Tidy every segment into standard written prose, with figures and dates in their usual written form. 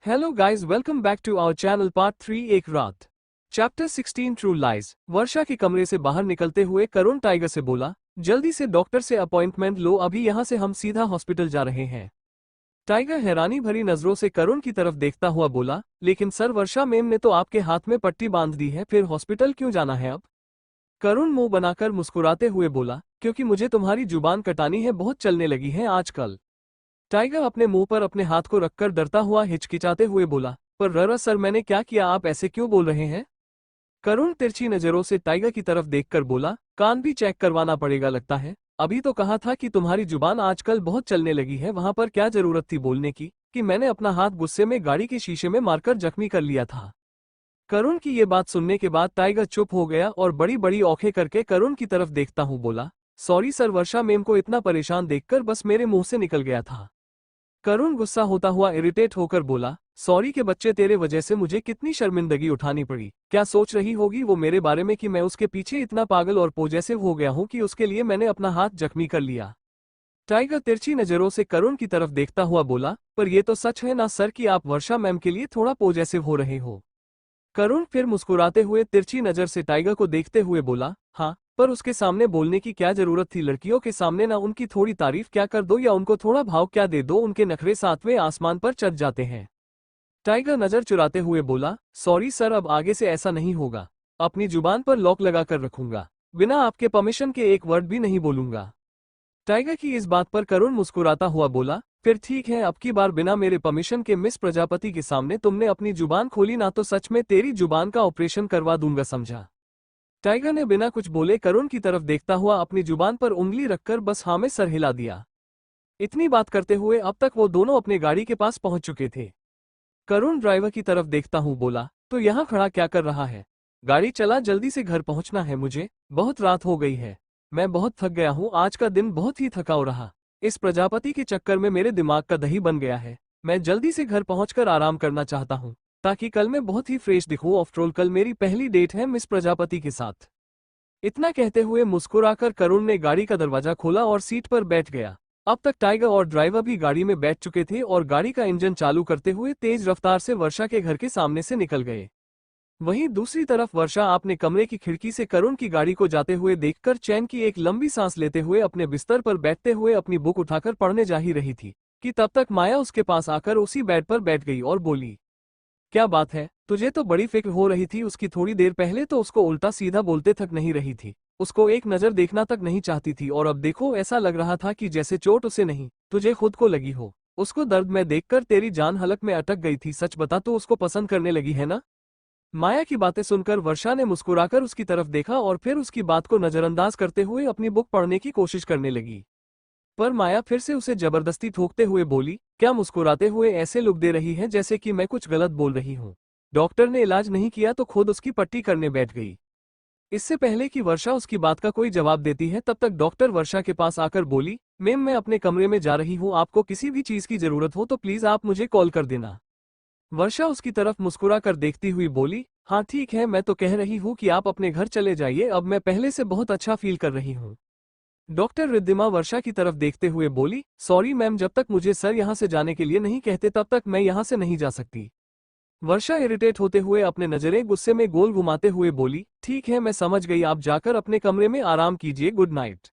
Hello guys, welcome back to our channel part 3 एक रात। Chapter 16 true lies. वर्षा के कमरे से बाहर निकलते हुए करुण टाइगर से बोला, जल्दी से डॉक्टर से अपॉइंटमेंट लो, अभी यहाँ से हम सीधा हॉस्पिटल जा रहे हैं। टाइगर हैरानी भरी नजरों से करुण की तरफ देखता हुआ बोला, लेकिन सर, वर्षा मैम ने तो आपके हाथ में पट्टी बांध दी है, फिर हॉस्पिटल क्यों जाना है अब? करुण मुंह बनाकर मुस्कुराते हुए बोला, क्योंकि मुझे तुम्हारी जुबान कटानी है, बहुत चलने लगी है आजकल। टाइगर अपने मुंह पर अपने हाथ को रखकर डरता हुआ हिचकिचाते हुए बोला, पर ररा सर, मैंने क्या किया, आप ऐसे क्यों बोल रहे हैं? करुण तिरछी नजरों से टाइगर की तरफ देखकर बोला, कान भी चेक करवाना पड़ेगा लगता है। अभी तो कहा था कि तुम्हारी जुबान आजकल बहुत चलने लगी है, वहां पर क्या जरूरत थी बोलने की कि मैंने अपना हाथ गुस्से में गाड़ी के शीशे में मारकर जख्मी कर लिया था। करुण की ये बात सुनने के बाद टाइगर चुप हो गया और बड़ी बड़ी औंखें करके करुण की तरफ देखता हूँ बोला, सॉरी सर, वर्षा मैम को इतना परेशान देखकर बस मेरे मुंह से निकल गया था। करुण गुस्सा होता हुआ इरिटेट होकर बोला, सॉरी के बच्चे, तेरे वजह से मुझे कितनी शर्मिंदगी उठानी पड़ी। क्या सोच रही होगी वो मेरे बारे में कि मैं उसके पीछे इतना पागल और पॉजेसिव हो गया हूं कि उसके लिए मैंने अपना हाथ जख्मी कर लिया। टाइगर तिरछी नजरों से करुण की तरफ देखता हुआ बोला, पर यह तो सच है ना सर कि आप वर्षा मैम के लिए थोड़ा पॉजेसिव हो रहे हो? करुण फिर मुस्कुराते हुए तिरछी नजर से टाइगर को देखते हुए बोला, हाँ, पर उसके सामने बोलने की क्या जरूरत थी? लड़कियों के सामने ना उनकी थोड़ी तारीफ क्या कर दो या उनको थोड़ा भाव क्या दे दो, उनके नखरे सातवें आसमान पर चढ़ जाते हैं। टाइगर नजर चुराते हुए बोला, सॉरी सर, अब आगे से ऐसा नहीं होगा। अपनी जुबान पर लॉक लगा कर रखूंगा, बिना आपके परमिशन के एक वर्ड भी नहीं बोलूंगा। टाइगर की इस बात पर करुण मुस्कुराता हुआ बोला, फिर ठीक है, अब की बार बिना मेरे परमिशन के मिस प्रजापति के सामने तुमने अपनी जुबान खोली ना तो सच में तेरी जुबान का ऑपरेशन करवा दूंगा, समझा? टाइगर ने बिना कुछ बोले करुण की तरफ देखता हुआ अपनी जुबान पर उंगली रखकर बस हाँ में सर हिला दिया। इतनी बात करते हुए अब तक वो दोनों अपने गाड़ी के पास पहुंच चुके थे। करुण ड्राइवर की तरफ देखता हूँ बोला, तो यहाँ खड़ा क्या कर रहा है? गाड़ी चला, जल्दी से घर पहुंचना है मुझे, बहुत रात हो गई है। मैं बहुत थक गया हूँ, आज का दिन बहुत ही थकाऊ रहा। इस प्रजापति के चक्कर में मेरे दिमाग का दही बन गया है। मैं जल्दी से घर पहुंचकर आराम करना चाहता हूँ ताकि कल मैं बहुत ही फ्रेश दिखूं। आफ्टर ऑल कल मेरी पहली डेट है मिस प्रजापति के साथ। इतना कहते हुए मुस्कुराकर करुण ने गाड़ी का दरवाजा खोला और सीट पर बैठ गया। अब तक टाइगर और ड्राइवर भी गाड़ी में बैठ चुके थे और गाड़ी का इंजन चालू करते हुए तेज रफ्तार से वर्षा के घर के सामने से निकल गए। वहीं दूसरी तरफ वर्षा अपने कमरे की खिड़की से करुण की गाड़ी को जाते हुए देखकर चैन की एक लंबी सांस लेते हुए अपने बिस्तर पर बैठते हुए अपनी बुक उठाकर पढ़ने जा ही रही थी कि तब तक माया उसके पास आकर उसी बेड पर बैठ गई और बोली, क्या बात है, तुझे तो बड़ी फिक्र हो रही थी उसकी। थोड़ी देर पहले तो उसको उल्टा सीधा बोलते तक नहीं रही थी, उसको एक नजर देखना तक नहीं चाहती थी, और अब देखो ऐसा लग रहा था कि जैसे चोट उसे नहीं तुझे खुद को लगी हो। उसको दर्द में देखकर तेरी जान हलक में अटक गई थी। सच बता, तो उसको पसंद करने लगी है ना? माया की बातें सुनकर वर्षा ने मुस्कुराकर उसकी तरफ देखा और फिर उसकी बात को नजरअंदाज करते हुए अपनी बुक पढ़ने की कोशिश करने लगी। पर माया फिर से उसे जबरदस्ती ठोकते हुए बोली, क्या मुस्कुराते हुए ऐसे लुक दे रही है जैसे कि मैं कुछ गलत बोल रही हूँ? डॉक्टर ने इलाज नहीं किया तो खुद उसकी पट्टी करने बैठ गई। इससे पहले कि वर्षा उसकी बात का कोई जवाब देती है तब तक डॉक्टर वर्षा के पास आकर बोली, मैम मैं अपने कमरे में जा रही हूँ, आपको किसी भी चीज की जरूरत हो तो प्लीज आप मुझे कॉल कर देना। वर्षा उसकी तरफ मुस्कुरा कर देखती हुई बोली, हाँ ठीक है, मैं तो कह रही हूँ कि आप अपने घर चले जाइए, अब मैं पहले से बहुत अच्छा फील कर रही हूँ। डॉक्टर रिद्धिमा वर्षा की तरफ देखते हुए बोली, सॉरी मैम, जब तक मुझे सर यहाँ से जाने के लिए नहीं कहते तब तक मैं यहाँ से नहीं जा सकती। वर्षा इरिटेट होते हुए अपने नजरें गुस्से में गोल घुमाते हुए बोली, ठीक है मैं समझ गई, आप जाकर अपने कमरे में आराम कीजिए, गुड नाइट।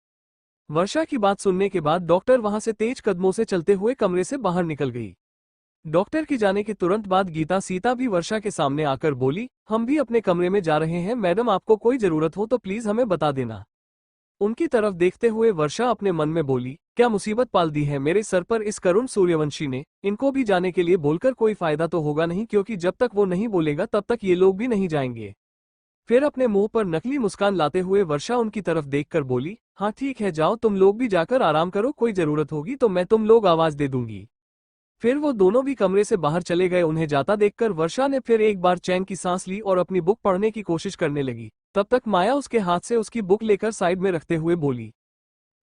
वर्षा की बात सुनने के बाद डॉक्टर वहां से तेज कदमों से चलते हुए कमरे से बाहर निकल गई। डॉक्टर की जाने के तुरंत बाद गीता सीता भी वर्षा के सामने आकर बोली, हम भी अपने कमरे में जा रहे हैं मैडम, आपको कोई जरूरत हो तो प्लीज हमें बता देना। उनकी तरफ देखते हुए वर्षा अपने मन में बोली, क्या मुसीबत पाल दी है मेरे सर पर इस करुण सूर्यवंशी ने। इनको भी जाने के लिए बोलकर कोई फायदा तो होगा नहीं, क्योंकि जब तक वो नहीं बोलेगा तब तक ये लोग भी नहीं जाएंगे। फिर अपने मुंह पर नकली मुस्कान लाते हुए वर्षा उनकी तरफ देखकर बोली, हाँ ठीक है, जाओ तुम लोग भी जाकर आराम करो, कोई जरूरत होगी तो मैं तुम लोग आवाज दे दूंगी। फिर वो दोनों भी कमरे से बाहर चले गए। उन्हें जाता देखकर वर्षा ने फिर एक बार चैन की सांस ली और अपनी बुक पढ़ने की कोशिश करने लगी। तब तक माया उसके हाथ से उसकी बुक लेकर साइड में रखते हुए बोली,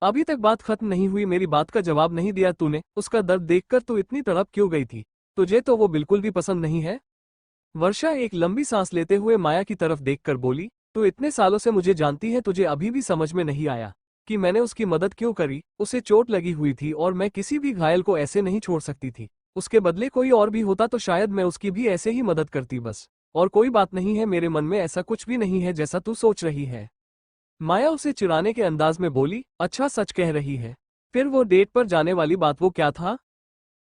अभी तक बात खत्म नहीं हुई, मेरी बात का जवाब नहीं दिया तूने, उसका दर्द देखकर तू इतनी तड़प क्यों गई थी? तुझे तो वो बिल्कुल भी पसंद नहीं है? वर्षा एक लंबी सांस लेते हुए माया की तरफ देखकर बोली, तू इतने सालों से मुझे जानती है, तुझे अभी भी समझ में नहीं आया कि मैंने उसकी मदद क्यों करी? उसे चोट लगी हुई थी और मैं किसी भी घायल को ऐसे नहीं छोड़ सकती थी। उसके बदले कोई और भी होता तो शायद मैं उसकी भी ऐसे ही मदद करती बस। और कोई बात नहीं है, मेरे मन में ऐसा कुछ भी नहीं है जैसा तू सोच रही है। माया उसे चिढ़ाने के अंदाज में बोली, अच्छा सच कह रही है। फिर वो डेट पर जाने वाली बात वो क्या था?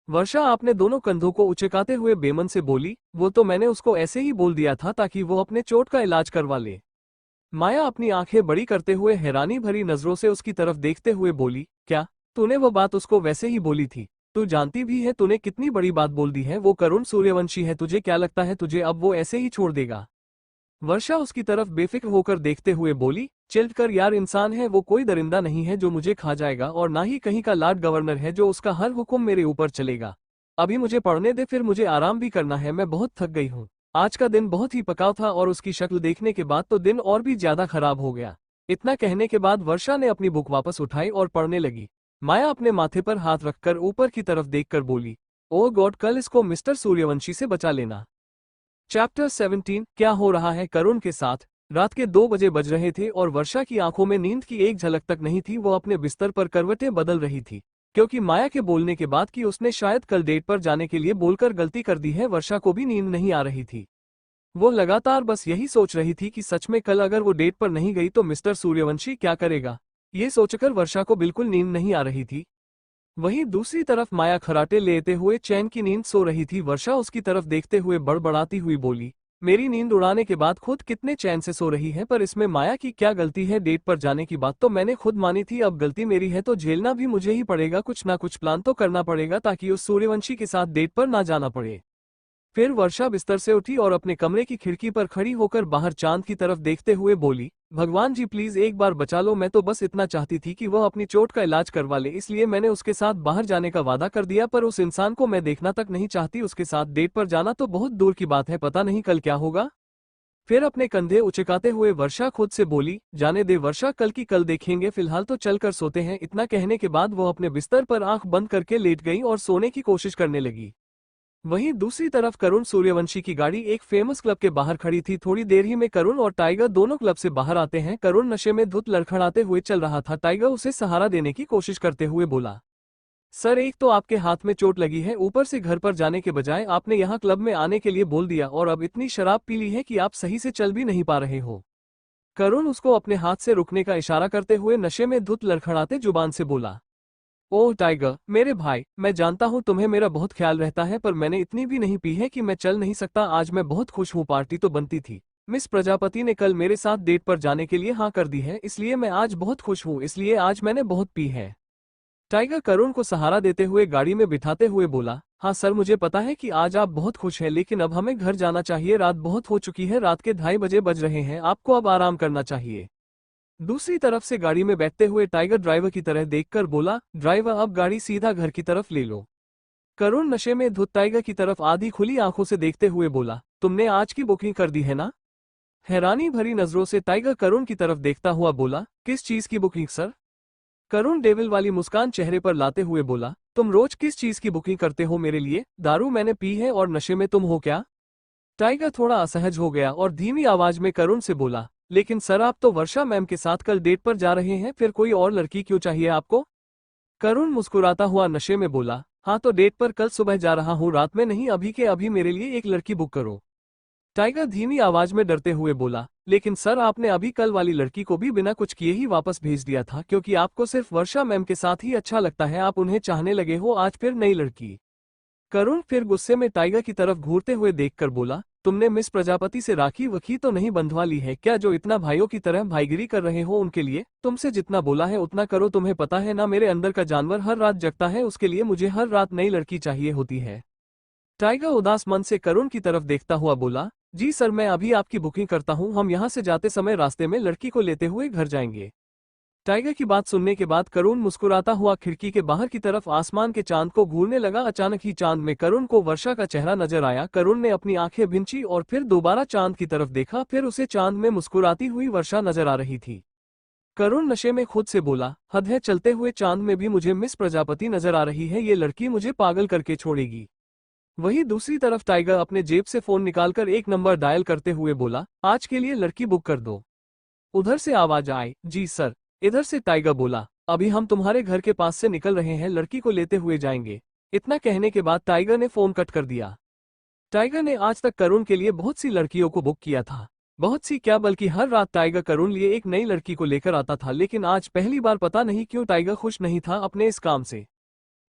वर्षा आपने दोनों कंधों को उचकाते हुए बेमन से बोली, वो तो मैंने उसको ऐसे ही बोल दिया था ताकि वो अपने चोट का इलाज करवा ले। माया अपनी आंखें बड़ी करते हुए हैरानी भरी नजरों से उसकी तरफ देखते हुए बोली, क्या तूने वो बात उसको वैसे ही बोली थी? तू जानती भी है तूने कितनी बड़ी बात बोल दी है, वो करुण सूर्यवंशी है, तुझे क्या लगता है तुझे अब वो ऐसे ही छोड़ देगा? वर्षा उसकी तरफ बेफिक्र होकर देखते हुए बोली, चिल्ड कर यार, इंसान है वो, कोई दरिंदा नहीं है जो मुझे खा जाएगा, और ना ही कहीं का लॉर्ड गवर्नर है जो उसका हर हुक्म मेरे ऊपर चलेगा। अभी मुझे पढ़ने दे, फिर मुझे आराम भी करना है, मैं बहुत थक गई हूँ। आज का दिन बहुत ही पकाव था और उसकी शक्ल देखने के बाद तो दिन और भी ज्यादा खराब हो गया। इतना कहने के बाद वर्षा ने अपनी बुक वापस उठाई और पढ़ने लगी। माया अपने माथे पर हाथ रखकर ऊपर की तरफ देखकर बोली, ओ गॉड, कल इसको मिस्टर सूर्यवंशी से बचा लेना। चैप्टर 17। क्या हो रहा है करुण के साथ? रात के 2 बजे बज रहे थे और वर्षा की आंखों में नींद की एक झलक तक नहीं थी। वो अपने बिस्तर पर करवटें बदल रही थी, क्योंकि माया के बोलने के बाद कि उसने शायद कल डेट पर जाने के लिए बोलकर गलती कर दी है, वर्षा को भी नींद नहीं आ रही थी। वो लगातार बस यही सोच रही थी कि सच में कल अगर वो डेट पर नहीं गई तो मिस्टर सूर्यवंशी क्या करेगा। ये सोचकर वर्षा को बिल्कुल नींद नहीं आ रही थी। वहीं दूसरी तरफ माया खराटे लेते हुए चैन की नींद सो रही थी। वर्षा उसकी तरफ देखते हुए बड़बड़ाती हुई बोली, मेरी नींद उड़ाने के बाद खुद कितने चैन से सो रही है, पर इसमें माया की क्या गलती है? डेट पर जाने की बात तो मैंने खुद मानी थी, अब गलती मेरी है तो झेलना भी मुझे ही पड़ेगा। कुछ ना कुछ प्लान तो करना पड़ेगा ताकि उस सूर्यवंशी के साथ डेट पर ना जाना पड़े। फिर वर्षा बिस्तर से उठी और अपने कमरे की खिड़की पर खड़ी होकर बाहर चांद की तरफ देखते हुए बोली, भगवान जी प्लीज एक बार बचा लो, मैं तो बस इतना चाहती थी कि वह अपनी चोट का इलाज करवा ले, इसलिए मैंने उसके साथ बाहर जाने का वादा कर दिया, पर उस इंसान को मैं देखना तक नहीं चाहती। उसके साथ डेट पर जाना तो बहुत दूर की बात है, पता नहीं कल क्या होगा। फिर अपने कंधे उचकाते हुए वर्षा खुद से बोली, जाने दे वर्षा, कल की कल देखेंगे, फिलहाल तो चलकर सोते हैं। इतना कहने के बाद वो अपने बिस्तर पर आंख बंद करके लेट गई और सोने की कोशिश करने लगी। वहीं दूसरी तरफ करुण सूर्यवंशी की गाड़ी एक फेमस क्लब के बाहर खड़ी थी। थोड़ी देर ही में करुण और टाइगर दोनों क्लब से बाहर आते हैं। करुण नशे में धुत लड़खड़ाते हुए चल रहा था। टाइगर उसे सहारा देने की कोशिश करते हुए बोला, सर एक तो आपके हाथ में चोट लगी है, ऊपर से घर पर जाने के बजाय आपने यहाँ क्लब में आने के लिए बोल दिया, और अब इतनी शराब पी ली है कि आप सही से चल भी नहीं पा रहे हो। करुण उसको अपने हाथ से रुकने का इशारा करते हुए नशे में धुत लड़खड़ाते जुबान से बोला, ओह टाइगर, मेरे भाई, मैं जानता हूँ तुम्हें मेरा बहुत ख्याल रहता है, पर मैंने इतनी भी नहीं पी है कि मैं चल नहीं सकता। आज मैं बहुत खुश हूँ, पार्टी तो बनती थी। मिस प्रजापति ने कल मेरे साथ डेट पर जाने के लिए हाँ कर दी है, इसलिए मैं आज बहुत खुश हूँ, इसलिए आज मैंने बहुत पी है। टाइगर करुण को सहारा देते हुए गाड़ी में बिठाते हुए बोला, हाँ सर मुझे पता है कि आज आप बहुत खुश हैं, लेकिन अब हमें घर जाना चाहिए, रात बहुत हो चुकी है, रात के 2:30 बजे बज रहे हैं, आपको अब आराम करना चाहिए। दूसरी तरफ से गाड़ी में बैठते हुए टाइगर ड्राइवर की तरह देखकर बोला, ड्राइवर अब गाड़ी सीधा घर की तरफ ले लो। करुण नशे में धुत टाइगर की तरफ आधी खुली आंखों से देखते हुए बोला, तुमने आज की बुकिंग कर दी है ना? हैरानी भरी नजरों से टाइगर करुण की तरफ देखता हुआ बोला, किस चीज की बुकिंग सर? करुण डेविल वाली मुस्कान चेहरे पर लाते हुए बोला, तुम रोज किस चीज की बुकिंग करते हो मेरे लिए? दारू मैंने पी है और नशे में तुम हो क्या? टाइगर थोड़ा असहज हो गया और धीमी आवाज में करुण से बोला, लेकिन सर आप तो वर्षा मैम के साथ कल डेट पर जा रहे हैं, फिर कोई और लड़की क्यों चाहिए आपको? करुण मुस्कुराता हुआ नशे में बोला, हाँ तो डेट पर कल सुबह जा रहा हूँ, रात में नहीं, अभी के अभी मेरे लिए एक लड़की बुक करो। टाइगर धीमी आवाज में डरते हुए बोला, लेकिन सर आपने अभी कल वाली लड़की को भी बिना कुछ किए ही वापस भेज दिया था, क्योंकि आपको सिर्फ वर्षा मैम के साथ ही अच्छा लगता है, आप उन्हें चाहने लगे हो, आज फिर नई लड़की। करुण फिर गुस्से में टाइगर की तरफ घूरते हुए देखकर बोला, तुमने मिस प्रजापति से राखी वखी तो नहीं बंधवा ली है क्या, जो इतना भाइयों की तरह भाईगिरी कर रहे हो उनके लिए? तुमसे जितना बोला है उतना करो, तुम्हें पता है ना मेरे अंदर का जानवर हर रात जगता है, उसके लिए मुझे हर रात नई लड़की चाहिए होती है। टाइगर उदास मन से करुण की तरफ देखता हुआ बोला, जी सर मैं अभी आपकी बुकिंग करता हूँ, हम यहाँ से जाते समय रास्ते में लड़की को लेते हुए घर जाएंगे। टाइगर की बात सुनने के बाद करुण मुस्कुराता हुआ खिड़की के बाहर की तरफ आसमान के चांद को घूरने लगा। अचानक ही चांद में करुण को वर्षा का चेहरा नजर आया। करुण ने अपनी आंखें भींची और फिर दोबारा चांद की तरफ देखा, फिर उसे चांद में मुस्कुराती हुई वर्षा नजर आ रही थी। करुण नशे में खुद से बोला, हद है, चलते हुए चांद में भी मुझे मिस प्रजापति नजर आ रही है, ये लड़की मुझे पागल करके छोड़ेगी। वहीं दूसरी तरफ टाइगर अपने जेब से फोन निकालकर एक नंबर डायल करते हुए बोला, आज के लिए लड़की बुक कर दो। उधर से आवाज आई, जी सर। इधर से टाइगर बोला, अभी हम तुम्हारे घर के पास से निकल रहे हैं, लड़की को लेते हुए जाएंगे। इतना कहने के बाद टाइगर ने फोन कट कर दिया। टाइगर ने आज तक करुण के लिए बहुत सी लड़कियों को बुक किया था, बहुत सी क्या बल्कि हर रात टाइगर करुण लिए एक नई लड़की को लेकर आता था, लेकिन आज पहली बार पता नहीं क्यों टाइगर खुश नहीं था अपने इस काम से।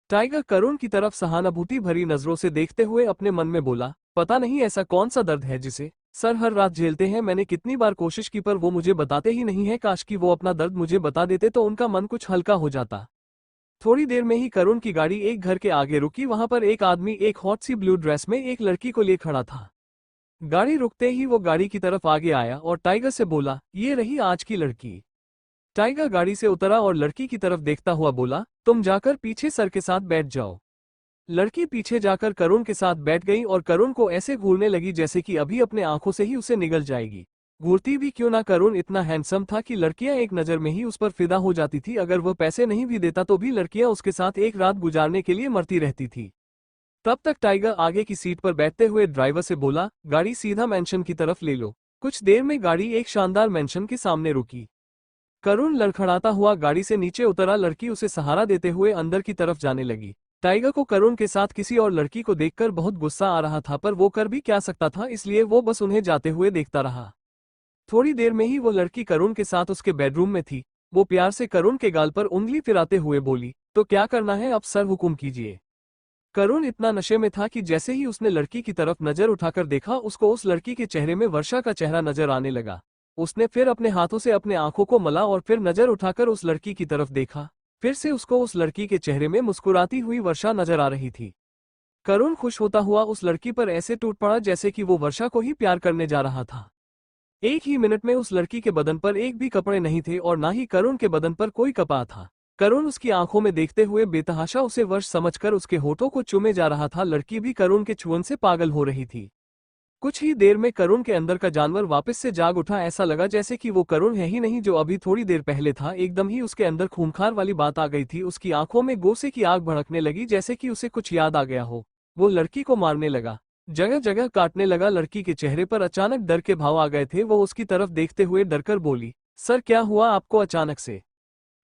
टाइगर करुण की तरफ सहानुभूति भरी नजरों से देखते हुए अपने मन में बोला, पता नहीं ऐसा कौन सा दर्द है जिसे सर हर रात झेलते हैं। मैंने कितनी बार कोशिश की पर वो मुझे बताते ही नहीं है। काश कि वो अपना दर्द मुझे बता देते तो उनका मन कुछ हल्का हो जाता। थोड़ी देर में ही करुण की गाड़ी एक घर के आगे रुकी। वहां पर एक आदमी एक हॉट सी ब्लू ड्रेस में एक लड़की को लिए खड़ा था। गाड़ी रुकते ही वो गाड़ी की तरफ आगे आया और टाइगर से बोला, ये रही आज की लड़की। टाइगर गाड़ी से उतरा और लड़की की तरफ देखता हुआ बोला, तुम जाकर पीछे सर के साथ बैठ जाओ। लड़की पीछे जाकर करुण के साथ बैठ गई और करुण को ऐसे घूरने लगी जैसे कि अभी अपने आंखों से ही उसे निगल जाएगी। घूरती भी क्यों ना, करुण इतना हैंडसम था कि लड़कियां एक नजर में ही उस पर फिदा हो जाती थी। अगर वह पैसे नहीं भी देता तो भी लड़कियां उसके साथ एक रात गुजारने के लिए मरती रहती थी। तब तक टाइगर आगे की सीट पर बैठते हुए ड्राइवर से बोला, गाड़ी सीधा मेंशन की तरफ ले लो। कुछ देर में गाड़ी एक शानदार मेंशन के सामने रुकी। करुण लड़खड़ाता हुआ गाड़ी से नीचे उतरा। लड़की उसे सहारा देते हुए अंदर की तरफ जाने लगी। टाइगर को करुण के साथ किसी और लड़की को देखकर बहुत गुस्सा आ रहा था, पर वो कर भी क्या सकता था, इसलिए वो बस उन्हें जाते हुए देखता रहा। थोड़ी देर में ही वो लड़की करुण के साथ उसके बेडरूम में थी। वो प्यार से करुण के गाल पर उंगली फिराते हुए बोली, तो क्या करना है अब सर, हुक्म कीजिए। करुण इतना नशे में था कि जैसे ही उसने लड़की की तरफ नजर उठाकर देखा, उसको उस लड़की के चेहरे में वर्षा का चेहरा नजर आने लगा। उसने फिर अपने हाथों से अपने आंखों को मला और फिर नजर उठाकर उस लड़की की तरफ देखा। फिर से उसको उस लड़की के चेहरे में मुस्कुराती हुई वर्षा नजर आ रही थी। करुण खुश होता हुआ उस लड़की पर ऐसे टूट पड़ा जैसे कि वो वर्षा को ही प्यार करने जा रहा था। एक ही मिनट में उस लड़की के बदन पर एक भी कपड़े नहीं थे और ना ही करुण के बदन पर कोई कपड़ा था। करुण उसकी आंखों में देखते हुए बेतहाशा उसे वश समझकर उसके होठों को चूमे जा रहा था। लड़की भी करुण के छुअन से पागल हो रही थी। कुछ ही देर में करुण के अंदर का जानवर वापस से जाग उठा। ऐसा लगा जैसे कि वो करुण है ही नहीं जो अभी थोड़ी देर पहले था। एकदम ही उसके अंदर खूंखार वाली बात आ गई थी। उसकी आंखों में गोसे की आग भड़कने लगी जैसे कि उसे कुछ याद आ गया हो। वो लड़की को मारने लगा, जगह जगह काटने लगा। लड़की के चेहरे पर अचानक डर के भाव आ गए थे। वो उसकी तरफ देखते हुए डरकर बोली, सर क्या हुआ आपको अचानक से?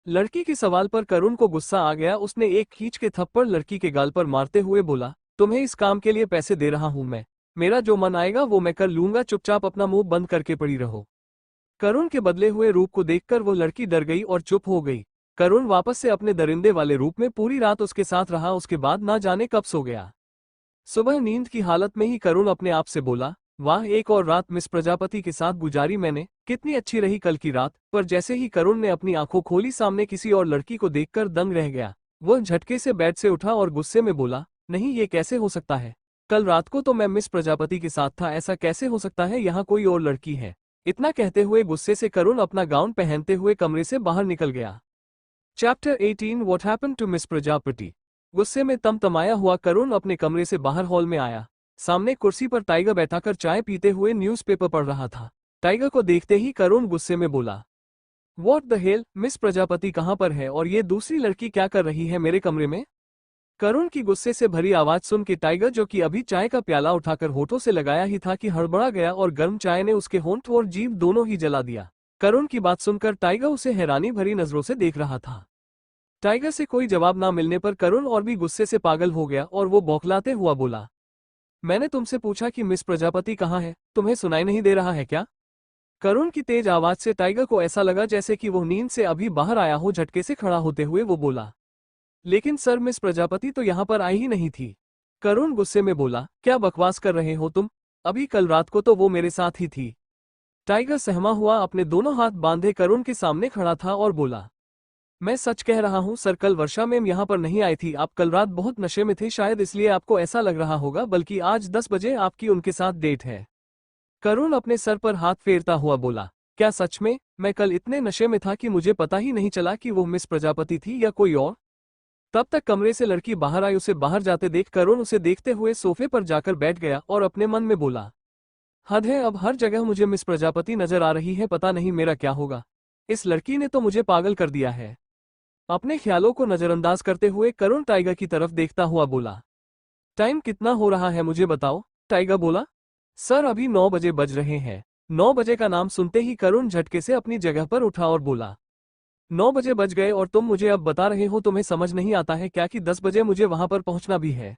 लड़की के सवाल पर करुण को गुस्सा आ गया। उसने एक खींच के थप्पड़ लड़की के गाल पर मारते हुए बोला, तुम्हें इस काम के लिए पैसे दे रहा हूं मैं, मेरा जो मन आएगा वो मैं कर लूंगा, चुपचाप अपना मुंह बंद करके पड़ी रहो। करुण के बदले हुए रूप को देखकर वो लड़की डर गई और चुप हो गई। करुण वापस से अपने दरिंदे वाले रूप में पूरी रात उसके साथ रहा। उसके बाद ना जाने कब सो गया। सुबह नींद की हालत में ही करुण अपने आप से बोला, वाह एक और रात मिस प्रजापति के साथ गुजारी मैंने, कितनी अच्छी रही कल की रात। पर जैसे ही करुण ने अपनी आंखों खोली, सामने किसी और लड़की को देखकर दंग रह गया। वह झटके से बेड से उठा और गुस्से में बोला, नहीं ये कैसे हो सकता है? कल रात को तो मैं मिस प्रजापति के साथ था, ऐसा कैसे हो सकता है? यहाँ कोई और लड़की है। इतना कहते हुए गुस्से से करुण अपना गाउन पहनते हुए कमरे से बाहर निकल गया। Chapter 18 what happened to miss Prajapati. गुस्से में तमतमाया हुआ करुण अपने कमरे से बाहर हॉल में आया। सामने कुर्सी पर टाइगर बैठाकर चाय पीते हुए न्यूज़पेपर पढ़ रहा था। टाइगर को देखते ही करुण गुस्से में बोला, what the hell, miss Prajapati कहाँ पर है और ये दूसरी लड़की क्या कर रही है मेरे कमरे में? करुण की गुस्से से भरी आवाज सुन के टाइगर, जो कि अभी चाय का प्याला उठाकर होठों से लगाया ही था, कि हड़बड़ा गया और गर्म चाय ने उसके होंठ और जीभ दोनों ही जला दिया। करुण की बात सुनकर टाइगर उसे हैरानी भरी नजरों से देख रहा था। टाइगर से कोई जवाब ना मिलने पर करुण और भी गुस्से से पागल हो गया और वो बौखलाते हुआ बोला, मैंने तुमसे पूछा कि मिस प्रजापति कहाँ है, तुम्हें सुनाई नहीं दे रहा है क्या? करुण की तेज आवाज से टाइगर को ऐसा लगा जैसे कि वो नींद से अभी बाहर आया हो। झटके से खड़ा होते हुए वो बोला, लेकिन सर मिस प्रजापति तो यहाँ पर आई ही नहीं थी। करुण गुस्से में बोला, क्या बकवास कर रहे हो तुम? अभी कल रात को तो वो मेरे साथ ही थी। टाइगर सहमा हुआ अपने दोनों हाथ बांधे करुण के सामने खड़ा था और बोला, मैं सच कह रहा हूँ सर, कल वर्षा मैम यहाँ पर नहीं आई थी। आप कल रात बहुत नशे में थे, शायद इसलिए आपको ऐसा लग रहा होगा, बल्कि आज 10 बजे आपकी उनके साथ डेट है। करुण अपने सर पर हाथ फेरता हुआ बोला, क्या सच में? मैं कल इतने नशे में था कि मुझे पता ही नहीं चला कि वो मिस प्रजापति थी या कोई और। तब तक कमरे से लड़की बाहर आई। उसे बाहर जाते देख करुण उसे देखते हुए सोफे पर जाकर बैठ गया और अपने मन में बोला, हद है, अब हर जगह मुझे मिस प्रजापति नजर आ रही है, पता नहीं मेरा क्या होगा। इस लड़की ने तो मुझे पागल कर दिया है। अपने ख्यालों को नजरअंदाज करते हुए करुण टाइगर की तरफ देखता हुआ बोला, टाइम कितना हो रहा है मुझे बताओ? टाइगर बोला, सर अभी 9 बजे बज रहे हैं। 9 बजे का नाम सुनते ही करुण झटके से अपनी जगह पर उठा और बोला, 9 बजे बज गए और तुम मुझे अब बता रहे हो तुम्हें समझ नहीं आता है क्या कि 10 बजे मुझे वहां पर पहुंचना भी है।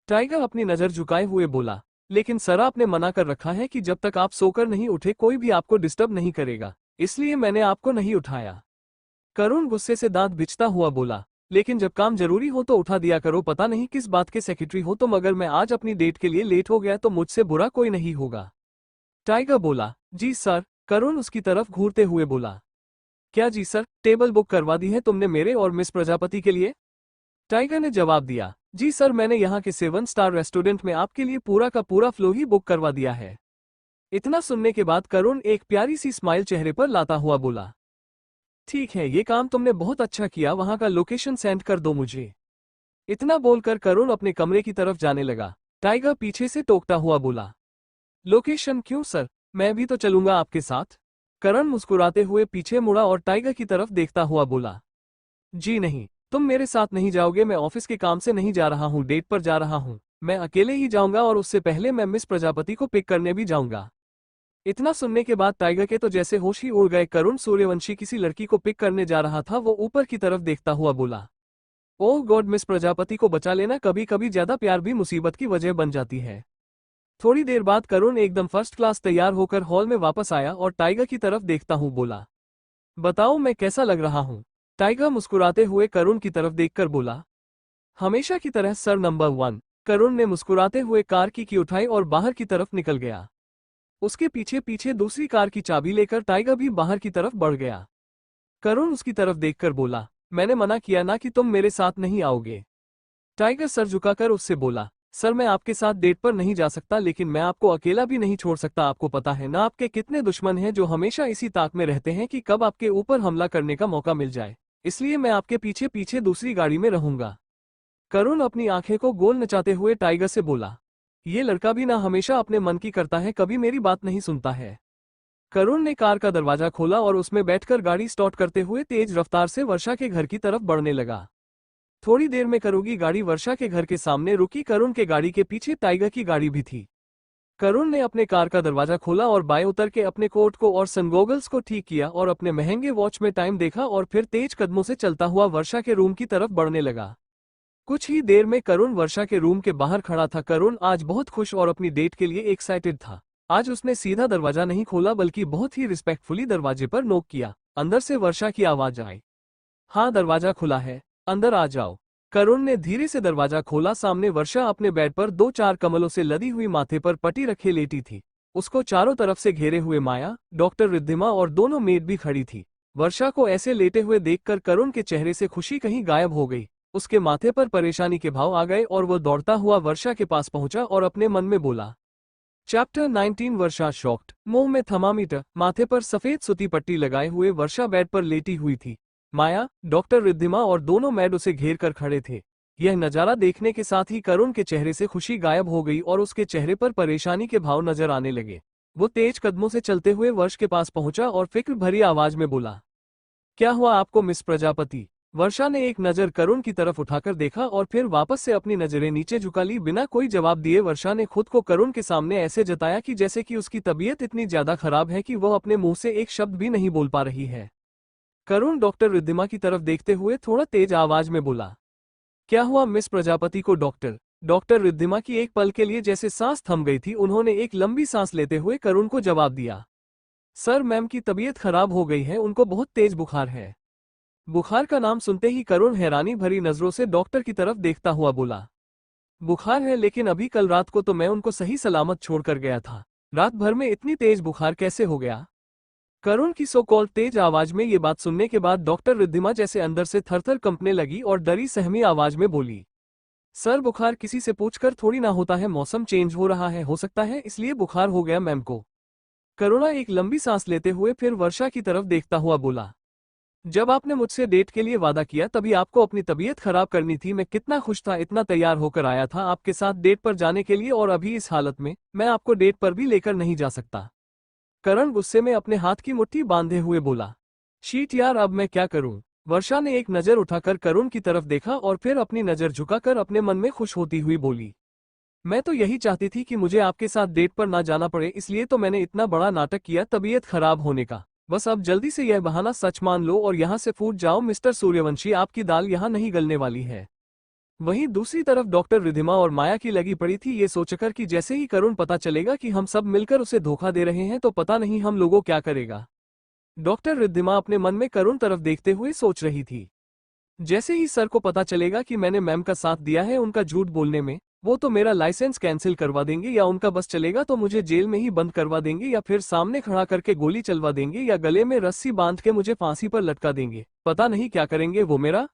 टाइगर अपनी नजर झुकाए हुए बोला, लेकिन सर आपने मना कर रखा है कि जब तक आप सोकर नहीं उठे कोई भी आपको डिस्टर्ब नहीं करेगा, इसलिए मैंने आपको नहीं उठाया। करुण गुस्से से दांत बिचता हुआ बोला, लेकिन जब काम जरूरी हो तो उठा दिया करो, पता नहीं किस बात के सेक्रेटरी हो तुम, अगर मैं आज अपनी डेट के लिए लेट हो गया तो मुझसे बुरा कोई नहीं होगा। टाइगर बोला, जी सर। करुण उसकी तरफ घूरते हुए बोला, क्या जी सर, टेबल बुक करवा दी है तुमने मेरे और मिस प्रजापति के लिए? टाइगर ने जवाब दिया, जी सर मैंने यहाँ के 7 स्टार रेस्टोरेंट में आपके लिए पूरा का पूरा फ्लो ही बुक करवा दिया है। इतना सुनने के बाद करुण एक प्यारी सी स्माइल चेहरे पर लाता हुआ बोला, ठीक है ये काम तुमने बहुत अच्छा किया, वहां का लोकेशन सेंड कर दो मुझे। इतना बोलकर करुण अपने कमरे की तरफ जाने लगा। टाइगर पीछे से टोकता हुआ बोला, लोकेशन क्यों सर, मैं भी तो चलूंगा आपके साथ। करण मुस्कुराते हुए पीछे मुड़ा और टाइगर की तरफ देखता हुआ बोला, जी नहीं, तुम मेरे साथ नहीं जाओगे, मैं ऑफिस के काम से नहीं जा रहा हूँ, डेट पर जा रहा हूँ। मैं अकेले ही जाऊंगा और उससे पहले मैं मिस प्रजापति को पिक करने भी जाऊंगा। इतना सुनने के बाद टाइगर के तो जैसे होश ही उड़ गए। करुण सूर्यवंशी किसी लड़की को पिक करने जा रहा था, वो ऊपर की तरफ देखता हुआ बोला, ओह गॉड, मिस प्रजापति को बचा लेना, कभी कभी ज्यादा प्यार भी मुसीबत की वजह बन जाती है। थोड़ी देर बाद करुण एकदम फर्स्ट क्लास तैयार होकर हॉल में वापस आया और टाइगर की तरफ देखता हूँ बोला, बताओ मैं कैसा लग रहा हूँ? टाइगर मुस्कुराते हुए करुण की तरफ देखकर बोला, हमेशा की तरह सर नंबर 1। करुण ने मुस्कुराते हुए कार की उठाई और बाहर की तरफ निकल गया। उसके पीछे पीछे दूसरी कार की चाबी लेकर टाइगर भी बाहर की तरफ बढ़ गया। करुण उसकी तरफ देखकर बोला, मैंने मना किया ना कि तुम मेरे साथ नहीं आओगे। टाइगर सर झुकाकर उससे बोला, सर मैं आपके साथ डेट पर नहीं जा सकता, लेकिन मैं आपको अकेला भी नहीं छोड़ सकता। आपको पता है ना आपके कितने दुश्मन हैं जो हमेशा इसी ताक में रहते हैं कि कब आपके ऊपर हमला करने का मौका मिल जाए, इसलिए मैं आपके पीछे पीछे दूसरी गाड़ी में रहूंगा। करुण अपनी आंखें को गोल नचाते हुए टाइगर से बोला, ये लड़का भी ना हमेशा अपने मन की करता है, कभी मेरी बात नहीं सुनता है। करुण ने कार का दरवाजा खोला और उसमें बैठकर गाड़ी स्टार्ट करते हुए तेज रफ्तार से वर्षा के घर की तरफ बढ़ने लगा। थोड़ी देर में करुगी गाड़ी वर्षा के घर के सामने रुकी। करुण के गाड़ी के पीछे टाइगर की गाड़ी भी थी। करुण ने अपने कार का दरवाजा खोला और बाएं उतर के अपने कोट को और सनगॉगल्स को ठीक किया और अपने महंगे वॉच में टाइम देखा और फिर तेज कदमों से चलता हुआ वर्षा के रूम की तरफ बढ़ने लगा। कुछ ही देर में करुण वर्षा के रूम के बाहर खड़ा था। करुण आज बहुत खुश और अपनी डेट के लिए एक्साइटेड था। आज उसने सीधा दरवाजा नहीं खोला बल्कि बहुत ही रिस्पेक्टफुली दरवाजे पर नॉक किया। अंदर से वर्षा की आवाज आई, हाँ दरवाजा खुला है, अंदर आ जाओ। करुण ने धीरे से दरवाजा खोला। सामने वर्षा अपने बेड पर 2-4 कमलों से लदी हुई माथे पर पट्टी रखे लेटी थी। उसको चारों तरफ से घेरे हुए माया, डॉक्टर रिद्धिमा और दोनों मेड भी खड़ी थी। वर्षा को ऐसे लेटे हुए देखकर करुण के चेहरे से खुशी कहीं गायब हो गई। उसके माथे पर परेशानी के भाव आ गए और वो दौड़ता हुआ वर्षा के पास पहुंचा और अपने मन में बोला, चैप्टर 19 वर्षा शॉक्ड। मुंह में थर्मामीटर, माथे पर सफेद सूती पट्टी लगाए हुए वर्षा बेड पर लेटी हुई थी। माया, डॉक्टर रिद्धिमा और दोनों मैड उसे घेर कर खड़े थे। यह नजारा देखने के साथ ही करुण के चेहरे से खुशी गायब हो गई और उसके चेहरे पर परेशानी के भाव नजर आने लगे। वो तेज कदमों से चलते हुए वर्ष के पास पहुंचा और फिक्र भरी आवाज में बोला, क्या हुआ आपको मिस प्रजापति? वर्षा ने एक नजर करुण की तरफ उठाकर देखा और फिर वापस से अपनी नजरें नीचे झुका ली। बिना कोई जवाब दिए वर्षा ने खुद को करुण के सामने ऐसे जताया कि जैसे कि उसकी तबीयत इतनी ज्यादा खराब है कि वह अपने मुंह से एक शब्द भी नहीं बोल पा रही है। करुण डॉक्टर रिद्धिमा की तरफ देखते हुए थोड़ा तेज आवाज में बोला, क्या हुआ मिस प्रजापति को? डॉक्टर रिद्धिमा की एक पल के लिए जैसे सांस थम गई थी। उन्होंने एक लंबी सांस लेते हुए करुण को जवाब दिया, सर मैम की तबीयत खराब हो गई है, उनको बहुत तेज बुखार है। बुखार का नाम सुनते ही करुण हैरानी भरी नजरों से डॉक्टर की तरफ देखता हुआ बोला, बुखार है, लेकिन अभी कल रात को तो मैं उनको सही सलामत छोड़कर गया था, रात भर में इतनी तेज बुखार कैसे हो गया? करुण की सो कॉल्ड तेज आवाज में ये बात सुनने के बाद डॉक्टर रिद्धिमा जैसे अंदर से थरथर कंपने लगी और डरी सहमी आवाज में बोली, सर बुखार किसी से पूछकर थोड़ी ना होता है, मौसम चेंज हो रहा है, हो सकता है इसलिए बुखार हो गया मैम को। करुणा एक लंबी सांस लेते हुए फिर वर्षा की तरफ देखता हुआ बोला, जब आपने मुझसे डेट के लिए वादा किया तभी आपको अपनी तबीयत खराब करनी थी। मैं कितना खुश था, इतना तैयार होकर आया था आपके साथ डेट पर जाने के लिए, और अभी इस हालत में मैं आपको डेट पर भी लेकर नहीं जा सकता। करण गुस्से में अपने हाथ की मुट्ठी बांधे हुए बोला, शीट यार, अब मैं क्या करूं? वर्षा ने एक नजर उठाकर करुण की तरफ देखा और फिर अपनी नजर झुकाकर अपने मन में खुश होती हुई बोली, मैं तो यही चाहती थी कि मुझे आपके साथ डेट पर ना जाना पड़े, इसलिए तो मैंने इतना बड़ा नाटक किया तबीयत खराब होने का। बस अब जल्दी से यह बहाना सच मान लो और यहाँ से फूट जाओ मिस्टर सूर्यवंशी, आपकी दाल यहाँ नहीं गलने वाली है। वहीं दूसरी तरफ डॉक्टर रिद्धिमा और माया की लगी पड़ी थी ये सोचकर कि जैसे ही करुण पता चलेगा कि हम सब मिलकर उसे धोखा दे रहे हैं तो पता नहीं हम लोगों क्या करेगा। डॉक्टर रिद्धिमा अपने मन में करुण तरफ देखते हुए सोच रही थी, जैसे ही सर को पता चलेगा कि मैंने मैम का साथ दिया है उनका झूठ बोलने में, वो तो मेरा लाइसेंस कैंसिल करवा देंगे, या उनका बस चलेगा तो मुझे जेल में ही बंद करवा देंगे, या फिर सामने खड़ा करके गोली चलवा देंगे, या गले में रस्सी बांध के मुझे फांसी पर लटका देंगे। पता नहीं क्या करेंगे वो मेरा।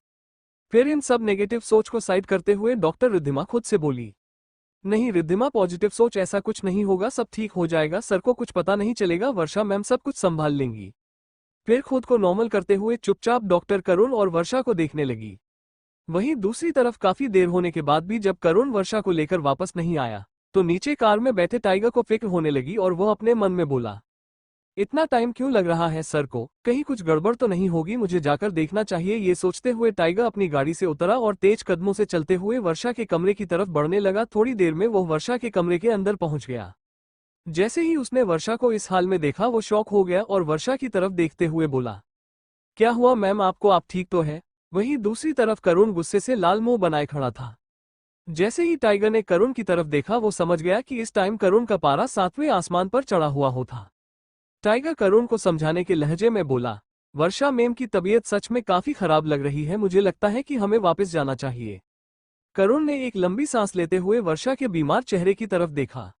फिर इन सब नेगेटिव सोच को साइड करते हुए डॉक्टर रिद्धिमा खुद से बोली, नहीं रिद्धिमा, पॉजिटिव सोच, ऐसा कुछ नहीं होगा, सब ठीक हो जाएगा, सर को कुछ पता नहीं चलेगा, वर्षा मैम सब कुछ संभाल लेंगी। फिर खुद को नॉर्मल करते हुए चुपचाप डॉक्टर करुण और वर्षा को देखने लगी। वहीं दूसरी तरफ काफी देर होने के बाद भी जब करुण वर्षा को लेकर वापस नहीं आया तो नीचे कार में बैठे टाइगर को फिक्र होने लगी और वह अपने मन में बोला, इतना टाइम क्यों लग रहा है सर को, कहीं कुछ गड़बड़ तो नहीं होगी, मुझे जाकर देखना चाहिए। ये सोचते हुए टाइगर अपनी गाड़ी से उतरा और तेज कदमों से चलते हुए वर्षा के कमरे की तरफ बढ़ने लगा। थोड़ी देर में वो वर्षा के कमरे के अंदर पहुंच गया। जैसे ही उसने वर्षा को इस हाल में देखा वो शॉक हो गया और वर्षा की तरफ देखते हुए बोला, क्या हुआ मैम आपको, आप ठीक तो है? वहीं दूसरी तरफ करुण गुस्से से लाल मुंह बनाए खड़ा था। जैसे ही टाइगर ने करुण की तरफ देखा वो समझ गया कि इस टाइम करुण का पारा 7वें आसमान पर चढ़ा हुआ होता। टाइगर करुण को समझाने के लहजे में बोला, वर्षा मैम की तबीयत सच में काफी खराब लग रही है, मुझे लगता है कि हमें वापस जाना चाहिए। करुण ने एक लंबी सांस लेते हुए वर्षा के बीमार चेहरे की तरफ देखा।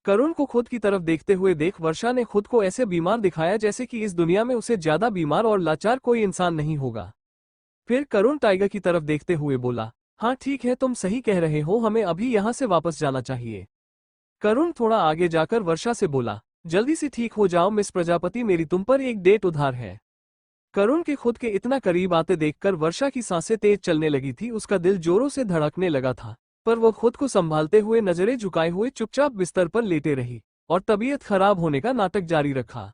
करुण को खुद की तरफ देखते हुए देख वर्षा ने खुद को ऐसे बीमार दिखाया जैसे कि इस दुनिया में उसे ज्यादा बीमार और लाचार कोई इंसान नहीं होगा। फिर करुण टाइगर की तरफ देखते हुए बोला, हाँ ठीक है, तुम सही कह रहे हो, हमें अभी यहाँ से वापस जाना चाहिए। करुण थोड़ा आगे जाकर वर्षा से बोला, जल्दी से ठीक हो जाओ मिस प्रजापति, मेरी तुम पर एक डेट उधार है। करुण के खुद के इतना करीब आते देखकर वर्षा की सांसें तेज चलने लगी थी, उसका दिल जोरों से धड़कने लगा था, पर वो खुद को संभालते हुए नजरें झुकाए हुए चुपचाप बिस्तर पर लेटे रही और तबीयत खराब होने का नाटक जारी रखा।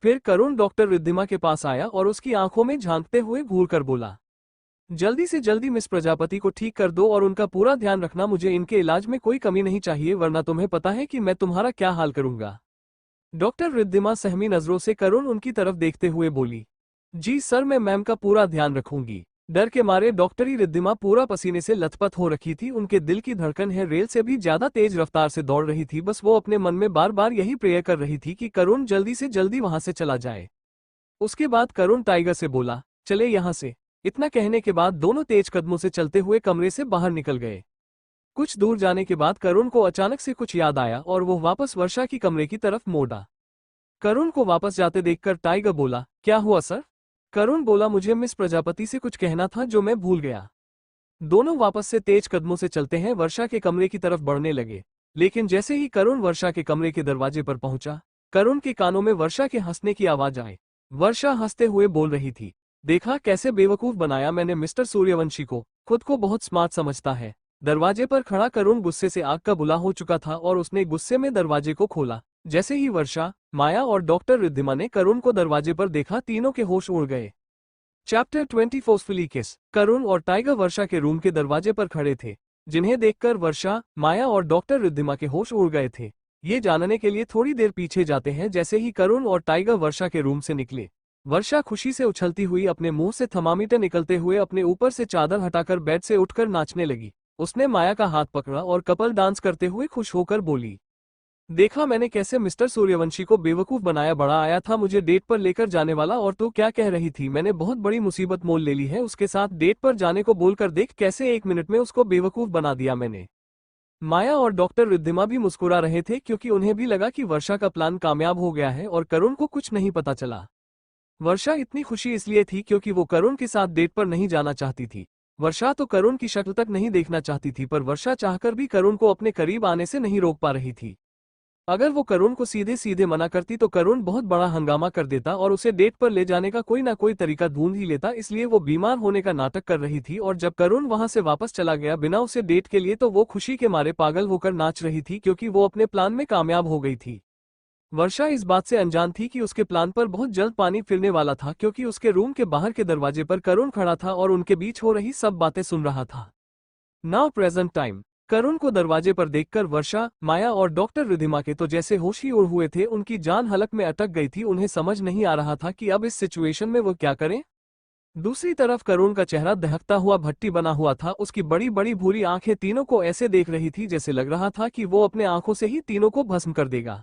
फिर करुण डॉक्टर रिद्धिमा के पास आया और उसकी आंखों में झांकते हुए घूर कर बोला, जल्दी से जल्दी मिस प्रजापति को ठीक कर दो और उनका पूरा ध्यान रखना, मुझे इनके इलाज में कोई कमी नहीं चाहिए, वरना तुम्हें पता है कि मैं तुम्हारा क्या हाल करूंगा। डॉक्टर रिद्धिमा सहमी नजरों से करुण उनकी तरफ देखते हुए बोली, जी सर, मैं मैम का पूरा ध्यान रखूंगी। डर के मारे डॉक्टरी रिद्धिमा पूरा पसीने से लथपथ हो रखी थी, उनके दिल की धड़कन है रेल से भी ज्यादा तेज रफ्तार से दौड़ रही थी। बस वो अपने मन में बार बार यही प्रेयर कर रही थी कि करुण जल्दी से जल्दी वहां से चला जाए। उसके बाद करुण टाइगर से बोला, चले यहाँ से। इतना कहने के बाद दोनों तेज कदमों से चलते हुए कमरे से बाहर निकल गए। कुछ दूर जाने के बाद करुण को अचानक से कुछ याद आया और वो वापस वर्षा की कमरे की तरफ मोड़ा। करुण को वापस जाते देखकर टाइगर बोला, क्या हुआ सर? करुण बोला, मुझे मिस प्रजापति से कुछ कहना था जो मैं भूल गया। दोनों वापस से तेज कदमों से चलते हैं वर्षा के कमरे की तरफ बढ़ने लगे, लेकिन जैसे ही करुण वर्षा के कमरे के दरवाजे पर पहुंचा, करुण के कानों में वर्षा के हंसने की आवाज आई। वर्षा हंसते हुए बोल रही थी, देखा कैसे बेवकूफ बनाया मैंने मिस्टर सूर्यवंशी को, खुद को बहुत स्मार्ट समझता है। दरवाजे पर खड़ा करुण गुस्से से आग का बुला हो चुका था और उसने गुस्से में दरवाजे को खोला। जैसे ही वर्षा, माया और डॉक्टर रिद्धिमा ने करुण को दरवाजे पर देखा, तीनों के होश उड़ गए। चैप्टर 24 फोर्सफुली किस। करुण और टाइगर वर्षा के रूम के दरवाजे पर खड़े थे, जिन्हें देखकर वर्षा, माया और डॉक्टर रिद्धिमा के होश उड़ गए थे। ये जानने के लिए थोड़ी देर पीछे जाते हैं। जैसे ही करुण और टाइगर वर्षा के रूम से निकले, वर्षा खुशी से उछलती हुई अपने मुंह से थर्मामीटर निकलते हुए अपने ऊपर से चादर हटाकर बेड से उठकर नाचने लगी। उसने माया का हाथ पकड़ा और कपल डांस करते हुए खुश होकर बोली, देखा मैंने कैसे मिस्टर सूर्यवंशी को बेवकूफ बनाया, बड़ा आया था मुझे डेट पर लेकर जाने वाला और तू क्या कह रही थी, मैंने बहुत बड़ी मुसीबत मोल ले ली है, उसके साथ डेट पर जाने को बोलकर देख कैसे 1 मिनट में उसको बेवकूफ बना दिया मैंने। माया और डॉक्टर रिद्धिमा भी मुस्कुरा रहे थे क्योंकि उन्हें भी लगा कि वर्षा का प्लान कामयाब हो गया है और करुण को कुछ नहीं पता चला। वर्षा इतनी खुशी इसलिए थी क्योंकि वो करुण के साथ डेट पर नहीं जाना चाहती थी। वर्षा तो करुण की शक्ल तक नहीं देखना चाहती थी, पर वर्षा चाहकर भी करुण को अपने करीब आने से नहीं रोक पा रही थी। अगर वो करुण को सीधे सीधे मना करती तो करुण बहुत बड़ा हंगामा कर देता और उसे डेट पर ले जाने का कोई ना कोई तरीका ढूंढ ही लेता, इसलिए वो बीमार होने का नाटक कर रही थी। और जब करुण वहां से वापस चला गया बिना उसे डेट के लिए, तो वो खुशी के मारे पागल होकर नाच रही थी क्योंकि वो अपने प्लान में कामयाब हो गई थी। वर्षा इस बात से अनजान थी कि उसके प्लान पर बहुत जल्द पानी फिरने वाला था, क्योंकि उसके रूम के बाहर के दरवाजे पर करुण खड़ा था और उनके बीच हो रही सब बातें सुन रहा था। Now present time. करुण को दरवाजे पर देखकर वर्षा, माया और डॉक्टर रिधिमा के तो जैसे होश ही उड़ हुए थे। उनकी जान हलक में अटक गई थी। उन्हें समझ नहीं आ रहा था कि अब इस सिचुएशन में वो क्या करें। दूसरी तरफ करुण का चेहरा दहकता हुआ भट्टी बना हुआ था। उसकी बड़ी बड़ी भूरी आंखें तीनों को ऐसे देख रही थी जैसे लग रहा था कि वो अपने आंखों से ही तीनों को भस्म कर देगा।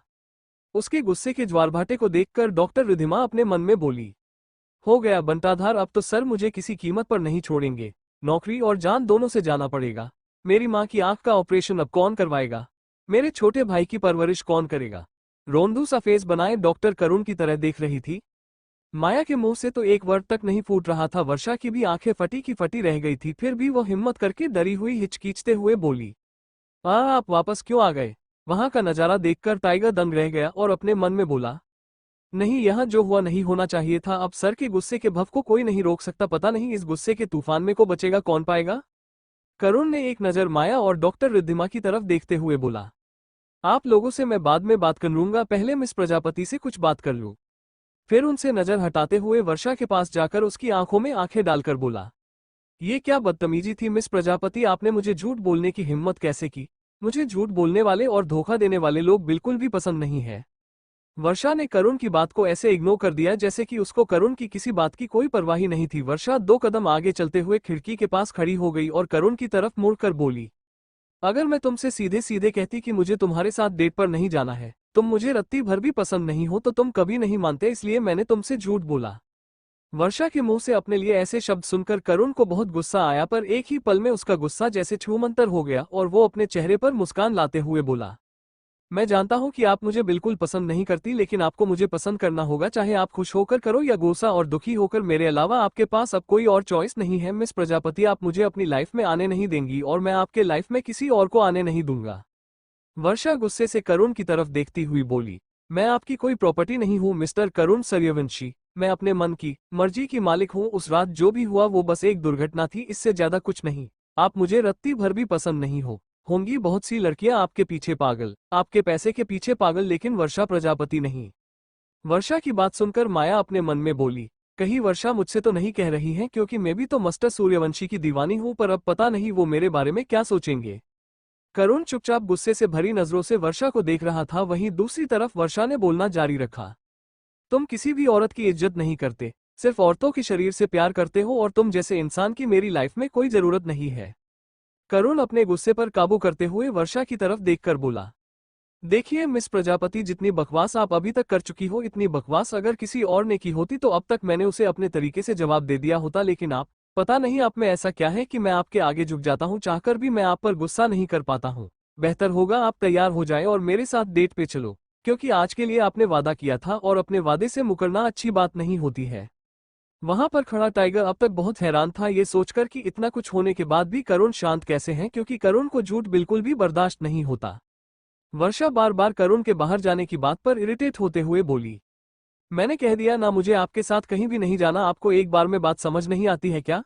उसके गुस्से के ज्वारभाटे को देखकर डॉक्टर रिधिमा अपने मन में बोली, हो गया बंटाधार, अब तो सर मुझे किसी कीमत पर नहीं छोड़ेंगे। नौकरी और जान दोनों से जाना पड़ेगा। मेरी माँ की आंख का ऑपरेशन अब कौन करवाएगा? मेरे छोटे भाई की परवरिश कौन करेगा? रोंदू सा फेस बनाए डॉक्टर करुण की तरह देख रही थी। माया के मुंह से तो एक वर्ड तक नहीं फूट रहा था। वर्षा की भी आंखें फटी की फटी रह गई थी। फिर भी वो हिम्मत करके डरी हुई हिचकिचते हुए बोली, आप वापस क्यों आ गए? वहां का नजारा देखकर टाइगर दंग रह गया और अपने मन में बोला, नहीं, यहाँ जो हुआ नहीं होना चाहिए था। अब सर के गुस्से के भव को कोई नहीं रोक सकता। पता नहीं इस गुस्से के तूफान में को बचेगा कौन पाएगा। करुण ने एक नजर माया और डॉक्टर रिद्धिमा की तरफ देखते हुए बोला, आप लोगों से मैं बाद में बात कर लूंगा, पहले मिस प्रजापति से कुछ बात कर लूं। फिर उनसे नजर हटाते हुए वर्षा के पास जाकर उसकी आंखों में आंखें डालकर बोला, ये क्या बदतमीजी थी मिस प्रजापति, आपने मुझे झूठ बोलने की हिम्मत कैसे की? मुझे झूठ बोलने वाले और धोखा देने वाले लोग बिल्कुल भी पसंद नहीं है। वर्षा ने करुण की बात को ऐसे इग्नोर कर दिया जैसे कि उसको करुण की किसी बात की कोई परवाह ही नहीं थी। वर्षा 2 कदम आगे चलते हुए खिड़की के पास खड़ी हो गई और करुण की तरफ मुड़कर बोली, अगर मैं तुमसे सीधे सीधे कहती कि मुझे तुम्हारे साथ डेट पर नहीं जाना है, तुम मुझे रत्ती भर भी पसंद नहीं हो, तो तुम कभी नहीं मानते, इसलिए मैंने तुमसे झूठ बोला। वर्षा के मुंह से अपने लिए ऐसे शब्द सुनकर करुण को बहुत गुस्सा आया, पर एक ही पल में उसका गुस्सा जैसे छूमंतर हो गया और वो अपने चेहरे पर मुस्कान लाते हुए बोला, मैं जानता हूं कि आप मुझे बिल्कुल पसंद नहीं करती, लेकिन आपको मुझे पसंद करना होगा, चाहे आप खुश होकर करो या गुस्सा और दुखी होकर। मेरे अलावा आपके पास अब कोई और चॉइस नहीं है। मिस प्रजापति, आप मुझे अपनी लाइफ में आने नहीं देंगी और मैं आपके लाइफ में किसी और को आने नहीं दूंगा। वर्षा गुस्से से करुण की तरफ देखती हुई बोली, मैं आपकी कोई प्रॉपर्टी नहीं हूँ मिस्टर करुण सूर्यवंशी। मैं अपने मन की मर्जी की मालिक हूँ। उस रात जो भी हुआ वो बस एक दुर्घटना थी, इससे ज्यादा कुछ नहीं। आप मुझे रत्ती भर भी पसंद नहीं हो। होंगी बहुत सी लड़कियां आपके पीछे पागल, आपके पैसे के पीछे पागल, लेकिन वर्षा प्रजापति नहीं। वर्षा की बात सुनकर माया अपने मन में बोली, कहीं वर्षा मुझसे तो नहीं कह रही है, क्योंकि मैं भी तो मास्टर सूर्यवंशी की दीवानी हूं, पर अब पता नहीं वो मेरे बारे में क्या सोचेंगे। करुण चुपचाप गुस्से से भरी नजरों से वर्षा को देख रहा था। वहीं दूसरी तरफ वर्षा ने बोलना जारी रखा, तुम किसी भी औरत की इज्जत नहीं करते, सिर्फ औरतों के शरीर से प्यार करते हो, और तुम जैसे इंसान की मेरी लाइफ में कोई जरूरत नहीं है। करुण अपने गुस्से पर काबू करते हुए वर्षा की तरफ देखकर बोला, देखिए मिस प्रजापति, जितनी बकवास आप अभी तक कर चुकी हो, इतनी बकवास अगर किसी और ने की होती तो अब तक मैंने उसे अपने तरीके से जवाब दे दिया होता, लेकिन आप, पता नहीं आप में ऐसा क्या है कि मैं आपके आगे झुक जाता हूं, चाहकर भी मैं आप पर गुस्सा नहीं कर पाता हूं। बेहतर होगा आप तैयार हो जाएं और मेरे साथ डेट पे चलो, क्योंकि आज के लिए आपने वादा किया था और अपने वादे से मुकरना अच्छी बात नहीं होती है। वहां पर खड़ा टाइगर अब तक बहुत हैरान था ये सोचकर कि इतना कुछ होने के बाद भी करुण शांत कैसे हैं, क्योंकि करुण को झूठ बिल्कुल भी बर्दाश्त नहीं होता। वर्षा बार बार करुण के बाहर जाने की बात पर इरिटेट होते हुए बोली, मैंने कह दिया ना, मुझे आपके साथ कहीं भी नहीं जाना। आपको एक बार में बात समझ नहीं आती है क्या?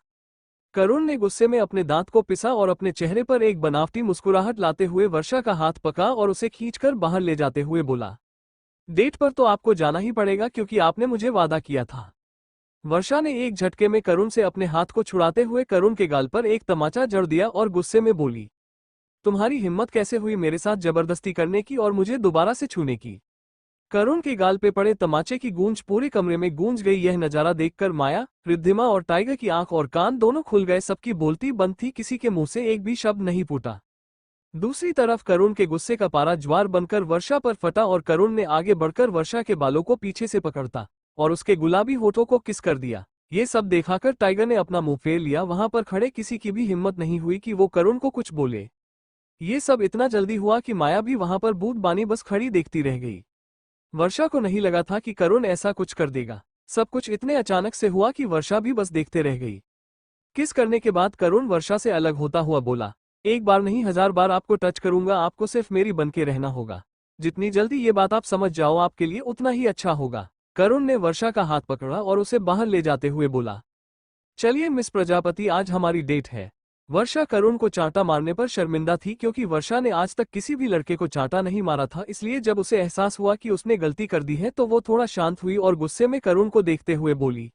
करुण ने गुस्से में अपने दांत को पिसा और अपने चेहरे पर एक बनावटी मुस्कुराहट लाते हुए वर्षा का हाथ पकड़ा और उसे खींचकर बाहर ले जाते हुए बोला, डेट पर तो आपको जाना ही पड़ेगा, क्योंकि आपने मुझे वादा किया था। वर्षा ने एक झटके में करुण से अपने हाथ को छुड़ाते हुए करुण के गाल पर एक तमाचा जड़ दिया और गुस्से में बोली, तुम्हारी हिम्मत कैसे हुई मेरे साथ जबरदस्ती करने की और मुझे दोबारा से छूने की? करुण के गाल पे पड़े तमाचे की गूंज पूरे कमरे में गूंज गई। यह नजारा देखकर माया, रिद्धिमा और टाइगर की आंख और कान दोनों खुल गए। सबकी बोलती बंद थी, किसी के मुंह से एक भी शब्द नहीं फूटा। दूसरी तरफ करुण के गुस्से का पारा ज्वार बनकर वर्षा पर फटा और करुण ने आगे बढ़कर वर्षा के बालों को पीछे से पकड़ता और उसके गुलाबी होठों को किस कर दिया। ये सब देखाकर टाइगर ने अपना मुंह फेर लिया। वहां पर खड़े किसी की भी हिम्मत नहीं हुई कि वो करुण को कुछ बोले। ये सब इतना जल्दी हुआ कि माया भी वहां पर बूट बानी बस खड़ी देखती रह गई। वर्षा को नहीं लगा था कि करुण ऐसा कुछ कर देगा। सब कुछ इतने अचानक से हुआ कि वर्षा भी बस देखते रह गई। किस करने के बाद करुण वर्षा से अलग होता हुआ बोला, एक बार नहीं 1000 बार आपको टच करूंगा, आपको सिर्फ मेरी बनके रहना होगा। जितनी जल्दी ये बात आप समझ जाओ आपके लिए उतना ही अच्छा होगा। करुण ने वर्षा का हाथ पकड़ा और उसे बाहर ले जाते हुए बोला, चलिए मिस प्रजापति, आज हमारी डेट है। वर्षा करुण को चांटा मारने पर शर्मिंदा थी, क्योंकि वर्षा ने आज तक किसी भी लड़के को चांटा नहीं मारा था। इसलिए जब उसे एहसास हुआ कि उसने गलती कर दी है तो वो थोड़ा शांत हुई और गुस्से में करुण को देखते हुए बोली,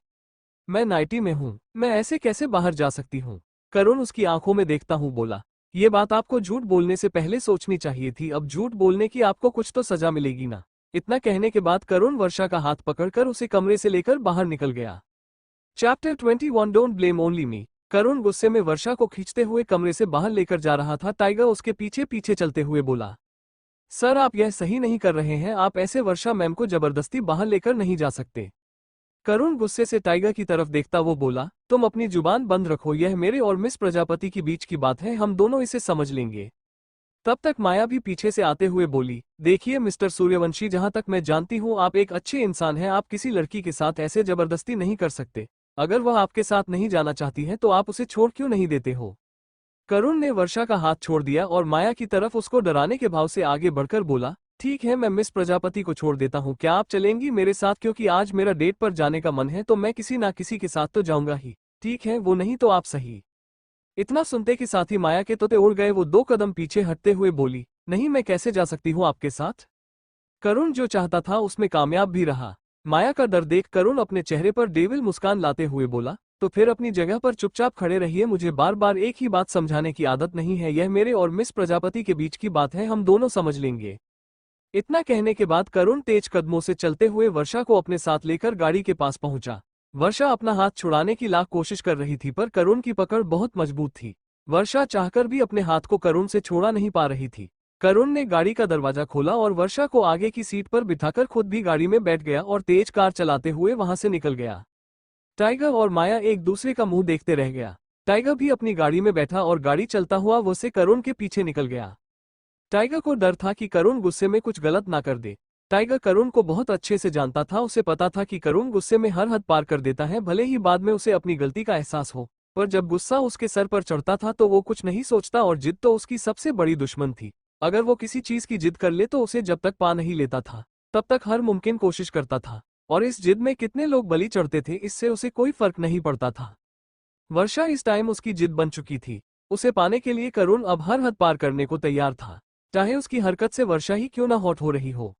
मैं नाइटी में हूँ, मैं ऐसे कैसे बाहर जा सकती हूँ? करुण उसकी आंखों में देखता हूँ बोला, ये बात आपको झूठ बोलने से पहले सोचनी चाहिए थी, अब झूठ बोलने की आपको कुछ तो सजा मिलेगी ना। इतना कहने के बाद करुण वर्षा का हाथ पकड़कर उसे कमरे से लेकर बाहर निकल गया। Chapter 21 don't blame only me. Karun गुस्से में वर्षा को खींचते हुए कमरे से बाहर लेकर जा रहा था। टाइगर उसके पीछे पीछे चलते हुए बोला, सर आप यह सही नहीं कर रहे हैं, आप ऐसे वर्षा मैम को जबरदस्ती बाहर लेकर नहीं जा सकते। करुण गुस्से से टाइगर की तरफ देखता वो बोला, तुम अपनी जुबान बंद रखो, यह मेरे और मिस प्रजापति के बीच की बात है, हम दोनों इसे समझ लेंगे। तब तक माया भी पीछे से आते हुए बोली, देखिए मिस्टर सूर्यवंशी, जहां तक मैं जानती हूं आप एक अच्छे इंसान हैं, आप किसी लड़की के साथ ऐसे जबरदस्ती नहीं कर सकते। अगर वह आपके साथ नहीं जाना चाहती है तो आप उसे छोड़ क्यों नहीं देते हो। करुण ने वर्षा का हाथ छोड़ दिया और माया की तरफ उसको डराने के भाव से आगे बढ़कर बोला, ठीक है मैं मिस प्रजापति को छोड़ देता हूँ, क्या आप चलेंगी मेरे साथ, क्योंकि आज मेरा डेट पर जाने का मन है तो मैं किसी ना किसी के साथ तो जाऊंगा ही। ठीक है, वो नहीं तो आप सही। इतना सुनते के साथ ही माया के तोते उड़ गए। वो 2 कदम पीछे हटते हुए बोली, नहीं मैं कैसे जा सकती हूँ आपके साथ। करुण जो चाहता था उसमें कामयाब भी रहा। माया का डर देख करुण अपने चेहरे पर डेविल मुस्कान लाते हुए बोला, तो फिर अपनी जगह पर चुपचाप खड़े रहिए, मुझे बार बार एक ही बात समझाने की आदत नहीं है, यह मेरे और मिस प्रजापति के बीच की बात है, हम दोनों समझ लेंगे। इतना कहने के बाद करुण तेज कदमों से चलते हुए वर्षा को अपने साथ लेकर गाड़ी के पास पहुंचा। वर्षा अपना हाथ छुड़ाने की लाख कोशिश कर रही थी पर करुण की पकड़ बहुत मजबूत थी। वर्षा चाहकर भी अपने हाथ को करुण से छोड़ा नहीं पा रही थी। करुण ने गाड़ी का दरवाजा खोला और वर्षा को आगे की सीट पर बिठाकर खुद भी गाड़ी में बैठ गया और तेज कार चलाते हुए वहां से निकल गया। टाइगर और माया एक दूसरे का मुंह देखते रह गया। टाइगर भी अपनी गाड़ी में बैठा और गाड़ी चलता हुआ वो से करुण के पीछे निकल गया। टाइगर को डर था कि करुण गुस्से में कुछ गलत ना कर दे। टाइगर करुण को बहुत अच्छे से जानता था, उसे पता था कि करुण गुस्से में हर हद पार कर देता है, भले ही बाद में उसे अपनी गलती का एहसास हो, पर जब गुस्सा उसके सर पर चढ़ता था तो वो कुछ नहीं सोचता और जिद तो उसकी सबसे बड़ी दुश्मन थी। अगर वो किसी चीज की जिद कर ले तो उसे जब तक पा नहीं लेता था तब तक हर मुमकिन कोशिश करता था, और इस जिद में कितने लोग बलि चढ़ते थे इससे उसे कोई फर्क नहीं पड़ता था। वर्षा इस टाइम उसकी जिद बन चुकी थी। उसे पाने के लिए करुण अब हर हद पार करने को तैयार था, चाहे उसकी हरकत से वर्षा ही क्यों ना हॉट हो रही हो।